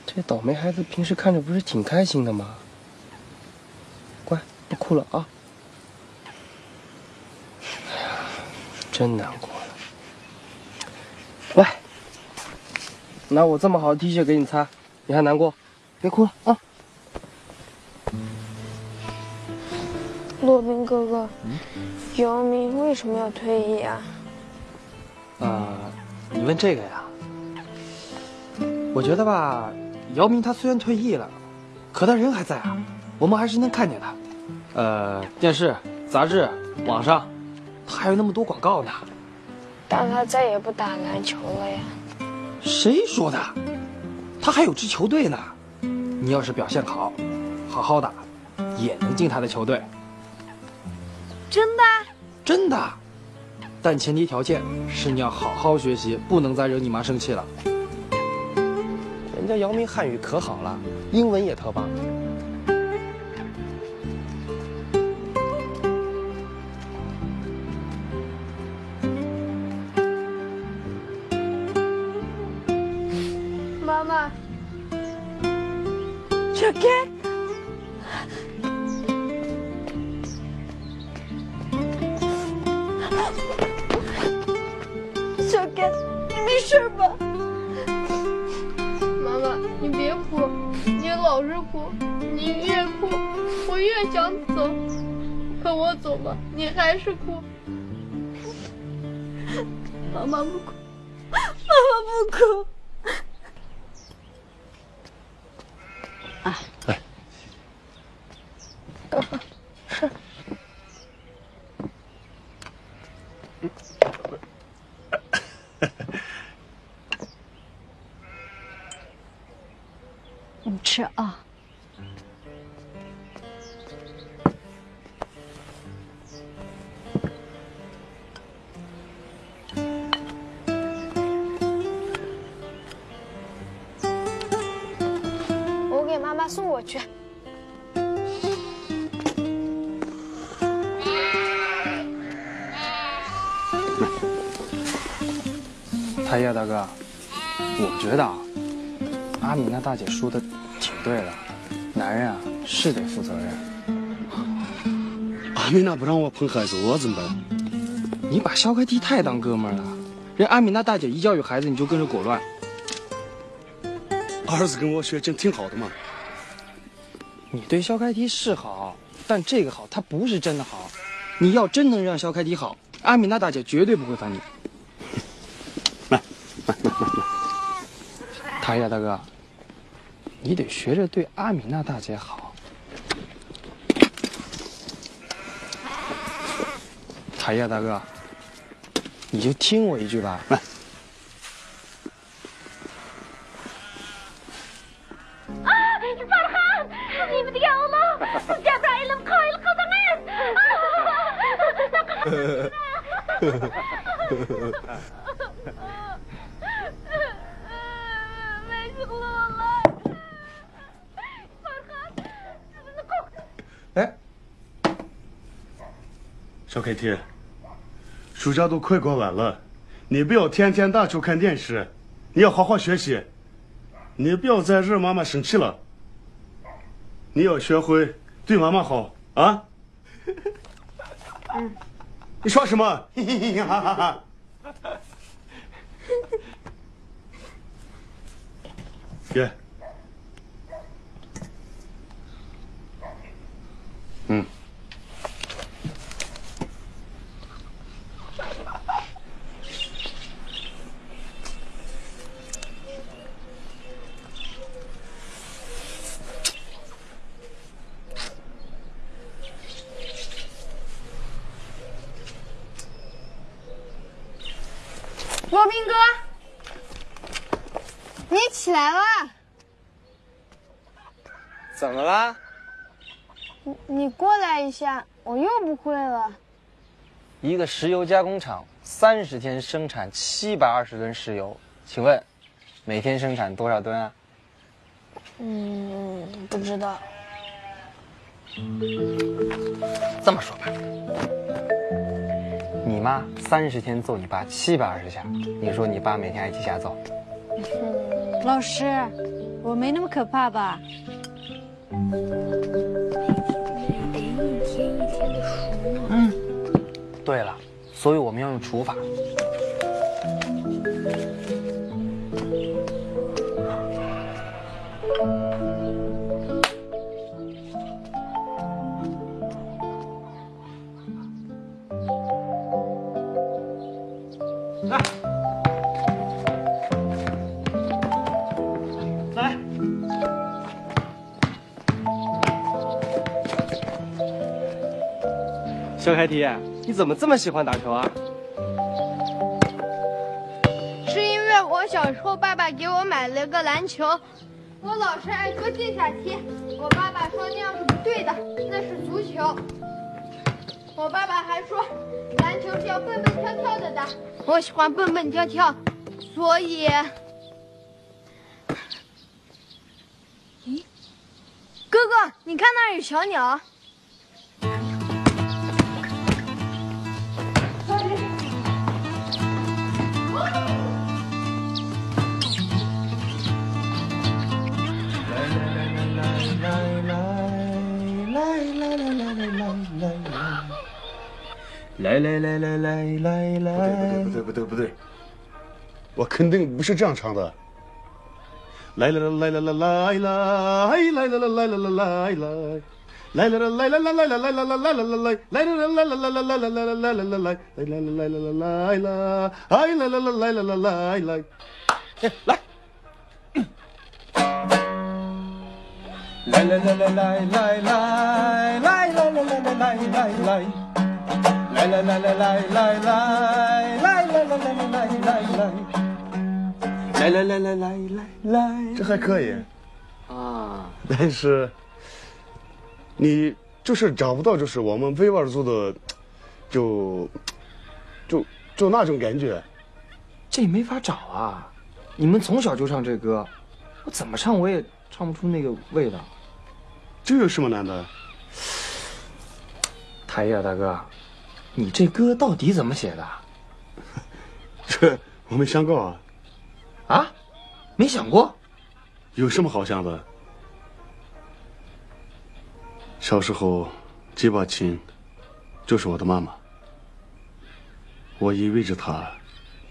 这倒霉孩子平时看着不是挺开心的吗？乖，不哭了啊！哎呀，真难过了。来，拿我这么好的 T 恤给你擦，你还难过？别哭了啊！骆宾哥哥，姚明为什么要退役啊？你问这个呀？我觉得吧，姚明他虽然退役了，可他人还在啊，我们还是能看见他。电视、杂志、网上，他还有那么多广告呢。但他再也不打篮球了呀。谁说的？他还有支球队呢。你要是表现好，好好打，也能进他的球队。真的？真的。但前提条件是你要好好学习，不能再惹你妈生气了。人家姚明汉语可好了，英文也特棒。妈妈，小开，小开，你没事吧？妈妈，你别哭，你老是哭，你越哭我越想走，可我走吧，你还是哭。妈妈不哭，妈妈不哭。啊，来，是。你吃啊。我给妈妈送过去。太叶大哥，我觉得啊，阿米娜大姐说的挺对的，男人啊是得负责任。阿米娜不让我碰孩子，我怎么办？你把肖开迪太当哥们儿了，人阿米娜大姐一教育孩子，你就跟着裹乱。儿子跟我学真挺好的嘛。你对肖开迪是好，但这个好他不是真的好。你要真能让肖开迪好，阿米娜大姐绝对不会烦你。太叶大哥，你得学着对阿米娜大姐好。太叶大哥，你就听我一句吧。来。哎，小凯蒂，暑假都快过完了，你不要天天打球看电视，你要好好学习，你不要再惹妈妈生气了，你要学会对妈妈好啊。你说什么？嘿嘿嘿哈哈哈！爷，罗宾哥，你起来了？怎么了？你过来一下，我又不会了。一个石油加工厂30天生产720吨石油，请问每天生产多少吨啊？不知道。这么说吧，你妈30天揍你爸720下，你说你爸每天挨几下揍？老师，我没那么可怕吧？得一天一天的数。对了，所以我们要用除法。来，小凯迪，你怎么这么喜欢打球啊？是因为我小时候爸爸给我买了个篮球，我老是爱做地下踢，我爸爸说那样是不对的，那是足球。我爸爸还说篮球是要蹦蹦跳跳的打，我喜欢蹦蹦跳跳，所以。咦，哥哥，你看那儿有小鸟。来，不对，我肯定不是这样唱的。来，这还可以啊，但是你就是找不到，就是我们维吾尔族的，就那种感觉。这没法找啊！你们从小就唱这歌，我怎么唱我也唱不出那个味道。这有什么难的？台爷大哥，你这歌到底怎么写的？这我没想过啊。啊？没想过？有什么好想的？小时候，这把琴就是我的妈妈，我依偎着她，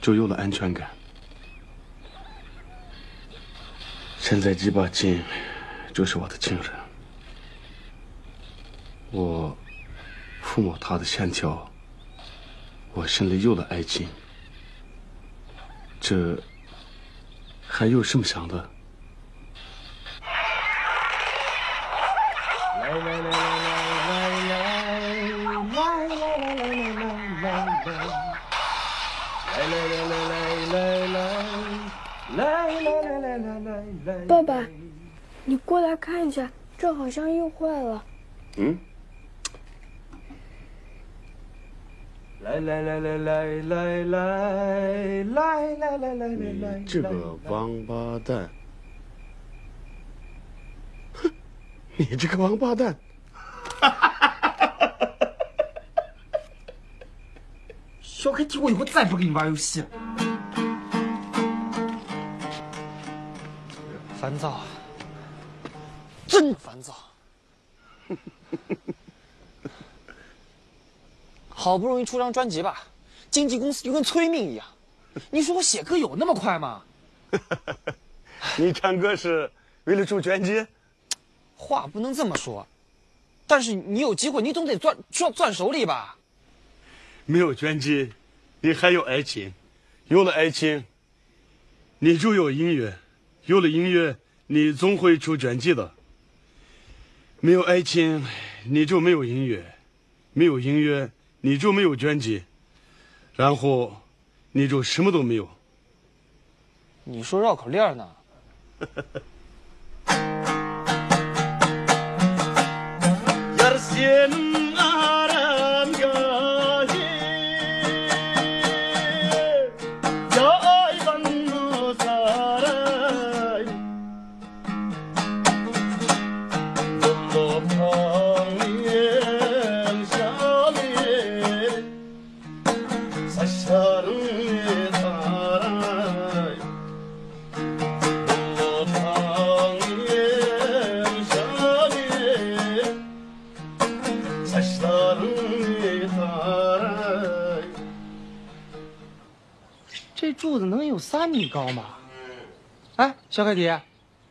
就有了安全感。现在这把琴就是我的情人，我抚摸她的线条，我心里有了爱情。这还有什么想的？爸爸，你过来看一下，这好像又坏了。嗯。你这个王八蛋！哼，你这个王八蛋！小凯迪，我以后再不跟你玩游戏。烦躁，真烦躁。好不容易出张专辑吧，经纪公司就跟催命一样。你说我写歌有那么快吗？你唱歌是为了出专辑？话不能这么说，但是你有机会，你总得攥手里吧。没有专辑，你还有爱情；有了爱情，你就有音乐；有了音乐，你总会出专辑的。没有爱情，你就没有音乐；没有音乐，你就没有专辑，然后你就什么都没有。你说绕口令呢？这柱子能有3米高吗？哎，小凯迪，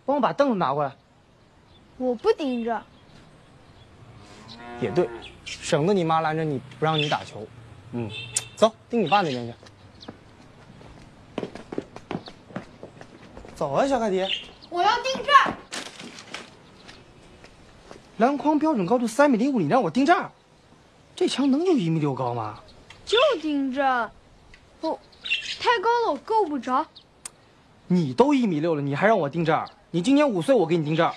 帮我把凳子拿过来。我不盯着。也对，省得你妈拦着你不让你打球。走，盯你爸那边去。走啊，小凯迪。我要盯这儿。篮筐标准高度3.05米，你让我盯这儿，这墙能有1.6米高吗？就盯着，哦，太高了，我够不着。你都1.6米了，你还让我盯这儿？你今年5岁，我给你盯这儿。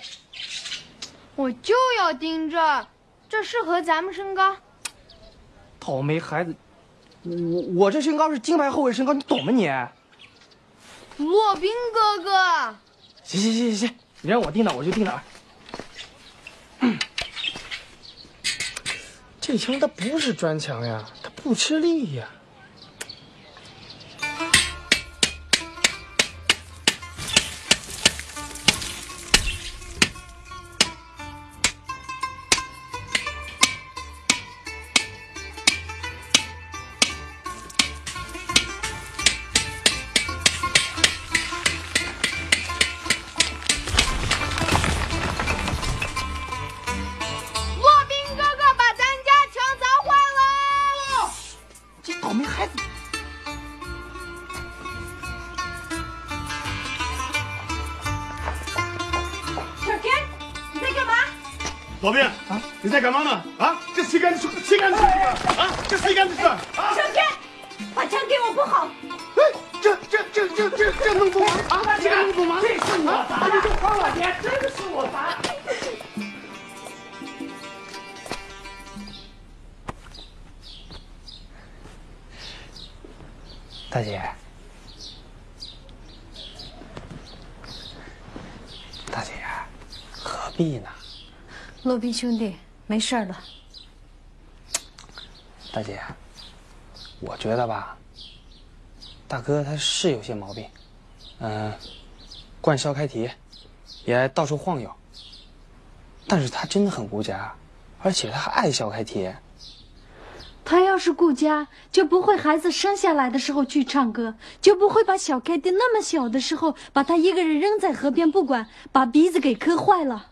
我就要盯着，这适合咱们身高。倒霉孩子，我这身高是金牌后卫身高，你懂吗你？洛宾哥哥。行，你让我盯哪儿我就盯哪儿。这墙它不是砖墙呀，它不吃力呀。老兵啊，你在干嘛呢？啊，这谁干的事？谁干的事？啊，这谁干的事？啊，小天，把枪给我不好。哎，这能不吗？啊，这个能不吗？这是我砸的，黄老爷，真的是我砸。大姐，大姐，何必呢？洛宾兄弟，没事了。大姐，我觉得吧，大哥他是有些毛病，惯笑开题，也到处晃悠。但是他真的很顾家，而且他还爱笑开题。他要是顾家，就不会孩子生下来的时候去唱歌，就不会把小开蒂那么小的时候把他一个人扔在河边不管，把鼻子给磕坏了。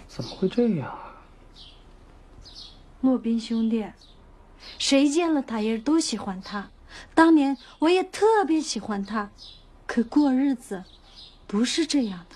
怎么会这样啊？洛宾兄弟，谁见了塔耶都喜欢他。当年我也特别喜欢他，可过日子不是这样的。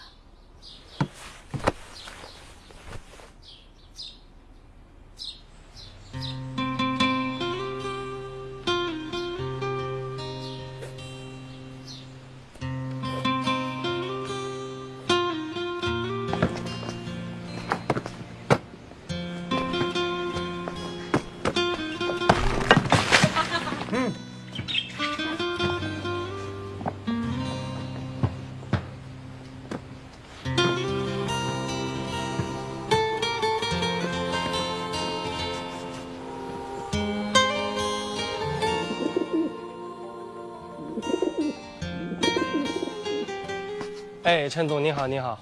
哎，陈总，你好，你好。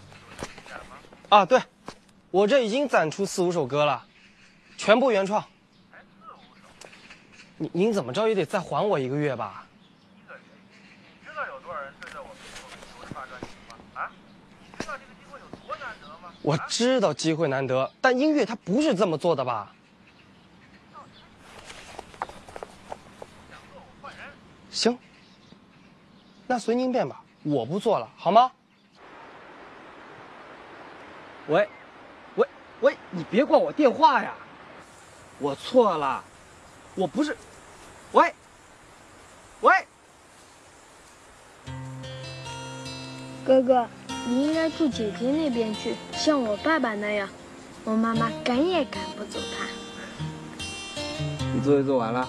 啊，对，我这已经攒出4、5首歌了，全部原创。您怎么着也得再还我1个月吧？你知道有多少人追着我们求着发专辑吗？啊？你知道这个机会有多难得吗？我知道机会难得，但音乐它不是这么做的吧？行，那随您便吧，我不做了，好吗？喂，你别挂我电话呀！我错了，我不是。喂，哥哥，你应该住姐姐那边去，像我爸爸那样，我妈妈赶也赶不走他。你作业做完了？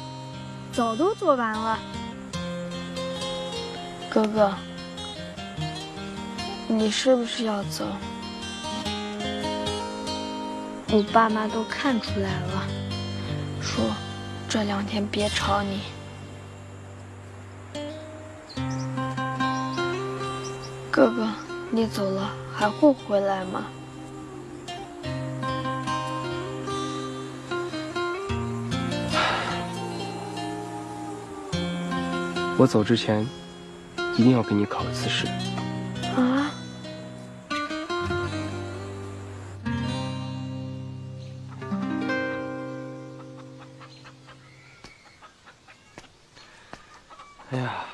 早都做完了。哥哥，你是不是要走？我爸妈都看出来了，说这2天别吵你。哥哥，你走了还会回来吗？我走之前，一定要给你考1次试。啊？哎呀，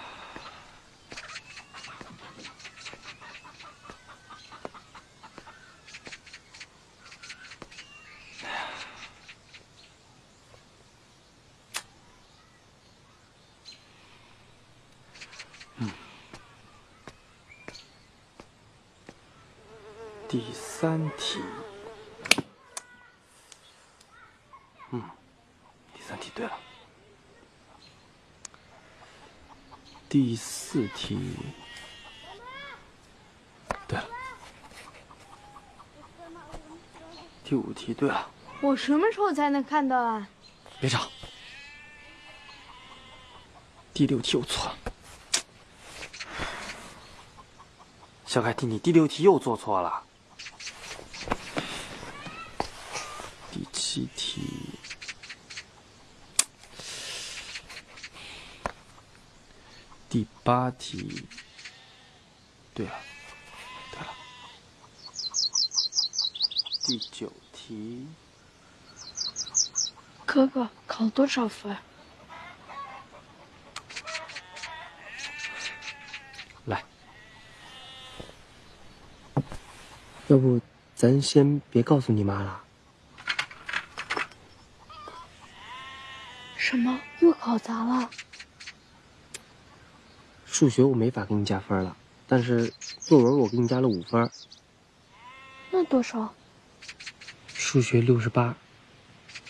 第3题，第3题对了。第4题，对了。第5题对了。我什么时候才能看到啊？别吵。第6题又错了。小凯蒂，你第6题又做错了。第7题，第8题，对了，对了。第9题，哥哥考多少分？来，要不咱先别告诉你妈了。什么？又考砸了？数学我没法给你加分了，但是作文我给你加了5分。那多少？数学68，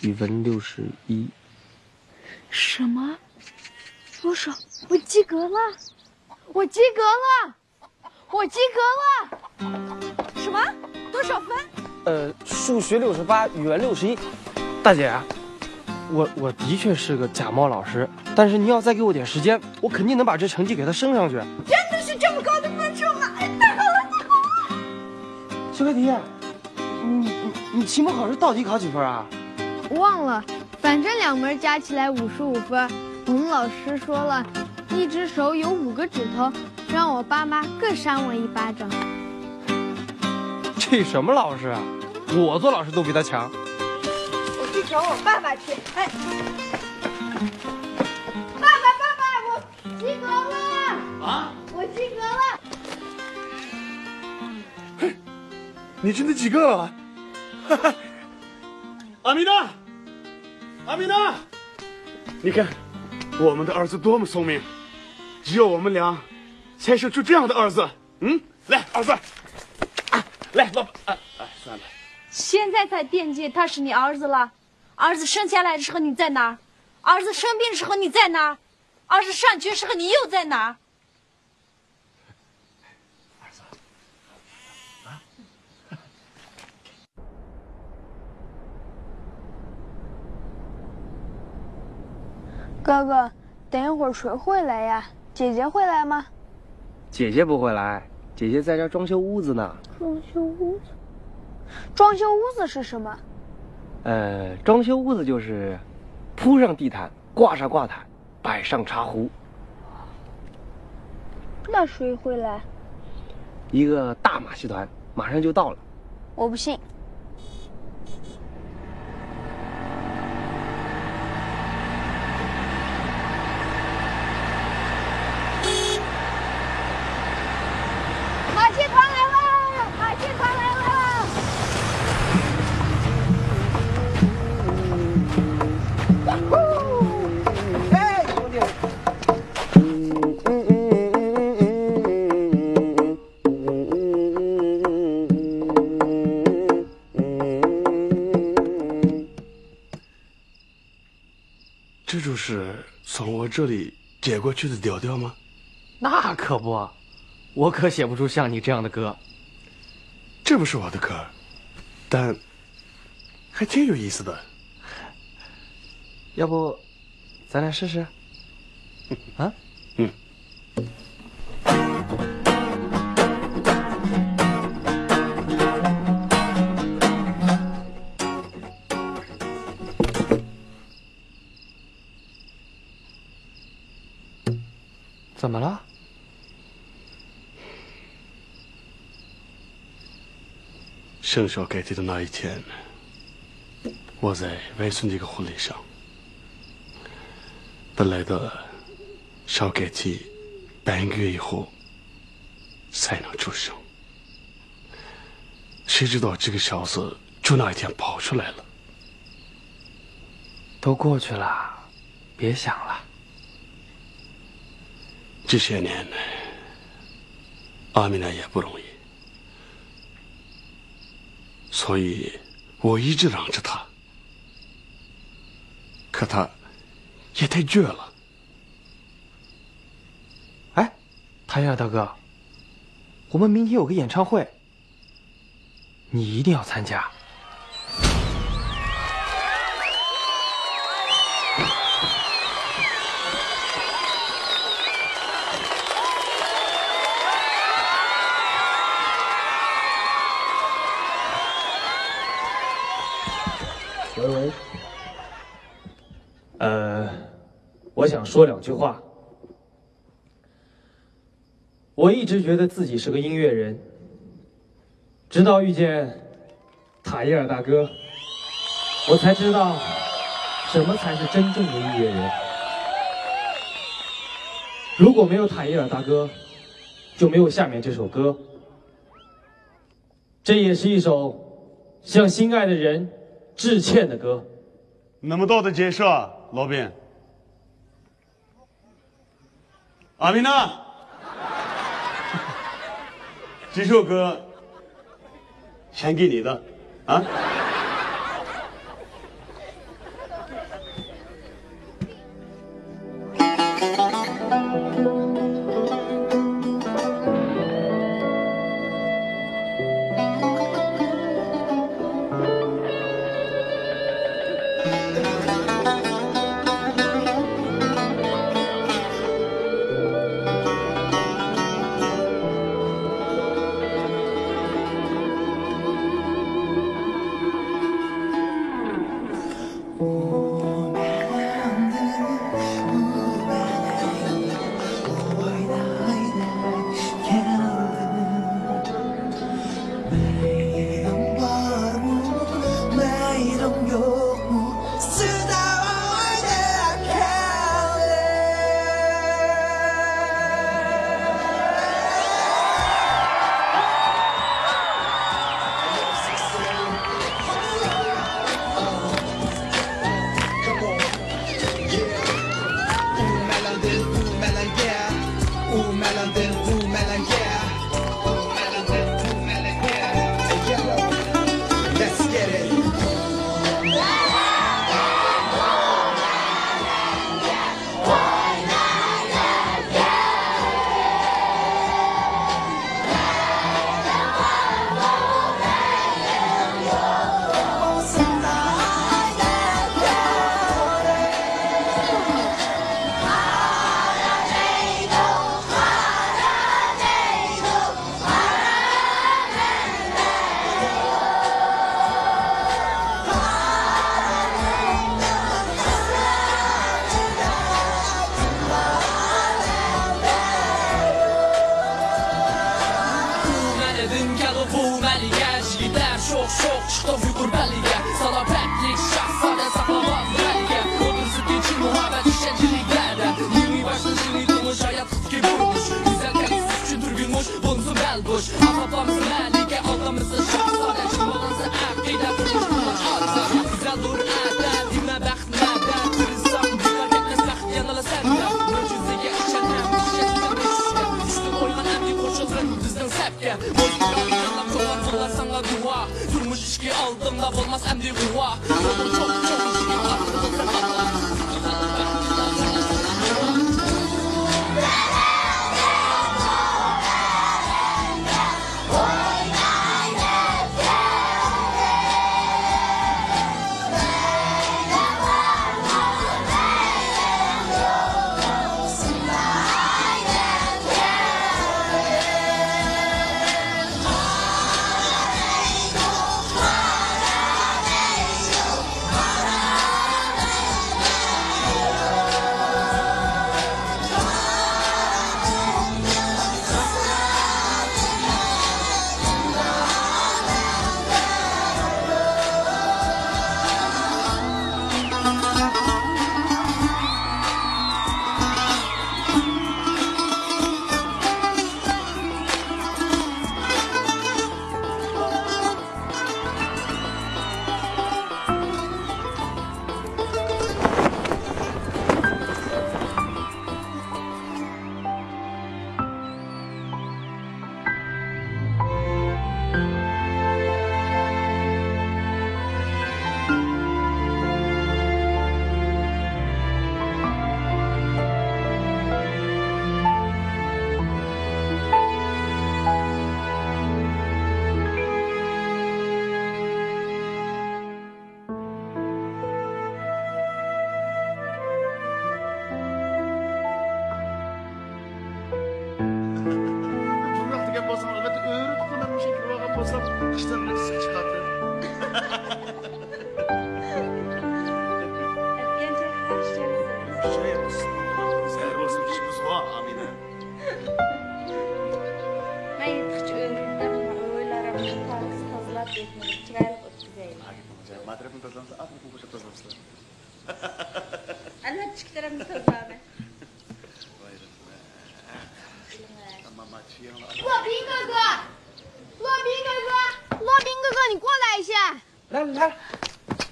语文61。什么？多少？我及格了！我及格了！我及格了！什么？多少分？数学68，语文61。大姐，我的确是个假冒老师，但是你要再给我点时间，我肯定能把这成绩给他升上去。真的是这么高的分数吗？哎，太好了，太好了！小凯迪，你期末考试到底考几分啊？忘了，反正2门加起来55分。我们老师说了，一只手有5个指头，让我爸妈各扇我1巴掌。这什么老师啊？我做老师都比他强。我去找我爸爸去。哎，爸爸，我及格了！啊？我及格了！嘿，你真的及格了！哈哈，阿米娜，阿米娜，你看，我们的儿子多么聪明，只有我们俩才生出这样的儿子。来，儿子，来，老爸，算了。现在才惦记他是你儿子了。儿子生下来的时候你在哪儿？儿子生病的时候你在哪儿？儿子上学的时候你又在哪儿？儿子，哥哥，等一会儿谁会来呀？姐姐会来吗？姐姐不会来，姐姐在这装修屋子呢。装修屋子？装修屋子是什么？装修屋子就是铺上地毯，挂上挂毯，摆上茶壶。那谁会来？一个大马戏团马上就到了。我不信。马戏团来了！马戏团来了！哎，兄弟！这就是从我这里接过去的调调吗？那可不，我可写不出像你这样的歌。这不是我的歌，但还挺有意思的。要不，咱俩试试？啊？怎么了？生小凯蒂的那一天，我在外孙的一个婚礼上，本来的小凯蒂半个月以后才能出生，谁知道这个小子就那一天跑出来了。都过去了，别想了。这些年，阿米娜也不容易。所以我一直让着他。可他也太倔了。哎，塔耶尔大哥，我们明天有个演唱会，你一定要参加。喂，我想说2句话。我一直觉得自己是个音乐人，直到遇见塔耶尔大哥，我才知道什么才是真正的音乐人。如果没有塔耶尔大哥，就没有下面这首歌。这也是一首向心爱的人致歉的歌。那么多的解释，老兵。阿米娜，这首歌献给你的啊。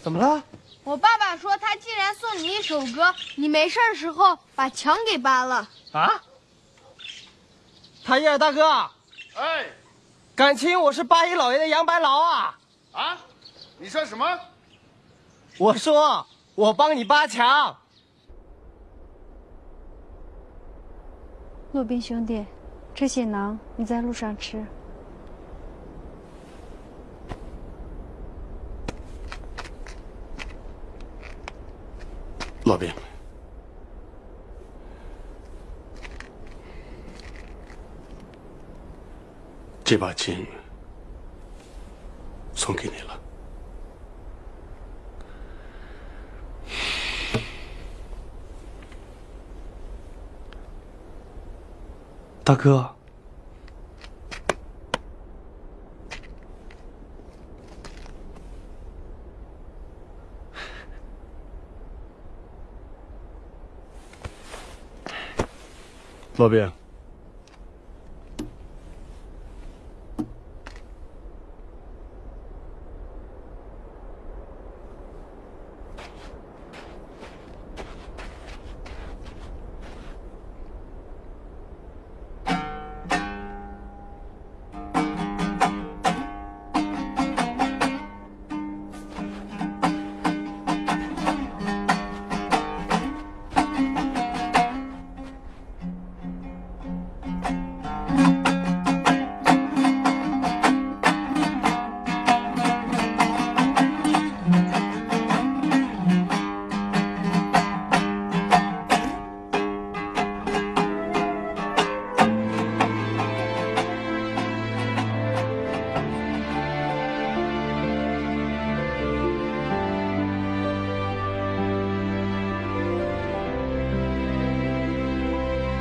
怎么了？我爸爸说，他既然送你一首歌，你没事时候把墙给搬了。啊？塔伊尔大哥，哎，感情我是八一老爷的杨白劳啊！啊？你说什么？我说我帮你扒墙。陆斌兄弟，这些馕你在路上吃。老兵，这把琴送给你了。大哥，老兵，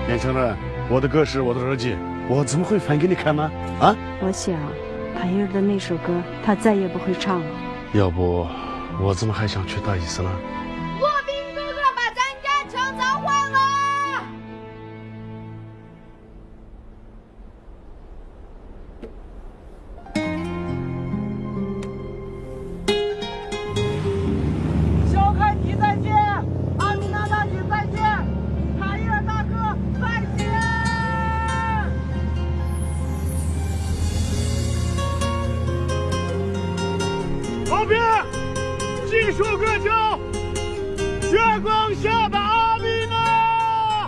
年轻人，我的歌是我的耳机，我怎么会翻给你看呢？啊？我想，海燕的那首歌，他再也不会唱了。要不，我怎么还想去大意思呢？骆宾哥哥把咱家墙砸坏了。小凯迪再见，阿米娜大姐再见，塔伊尔大哥再见。老兵，这首歌叫《月光下的阿米娜》。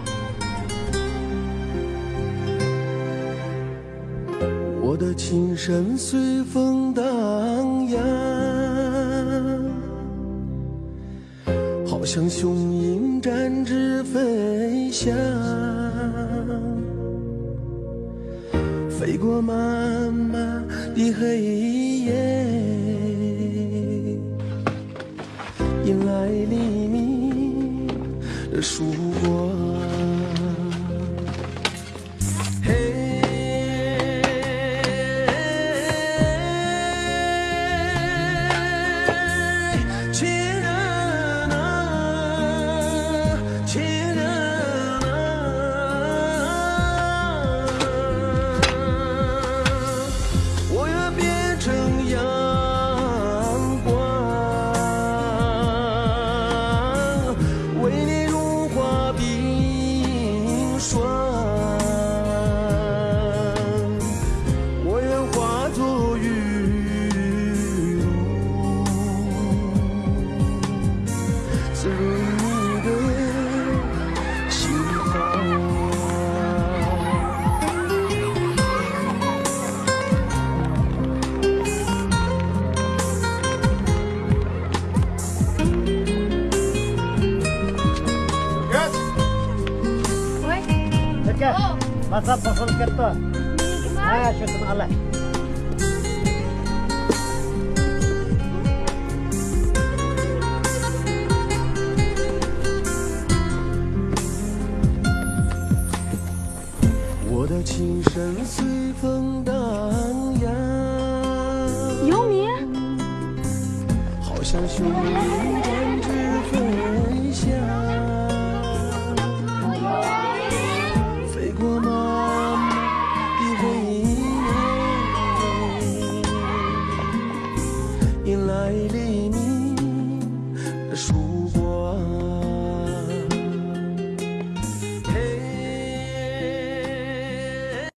我的琴声随风荡漾，好像雄鹰展翅飞翔，飞过漫漫的黑夜，迎来黎明的曙光。ما تطبخ القطة ما شفت الله 属于你。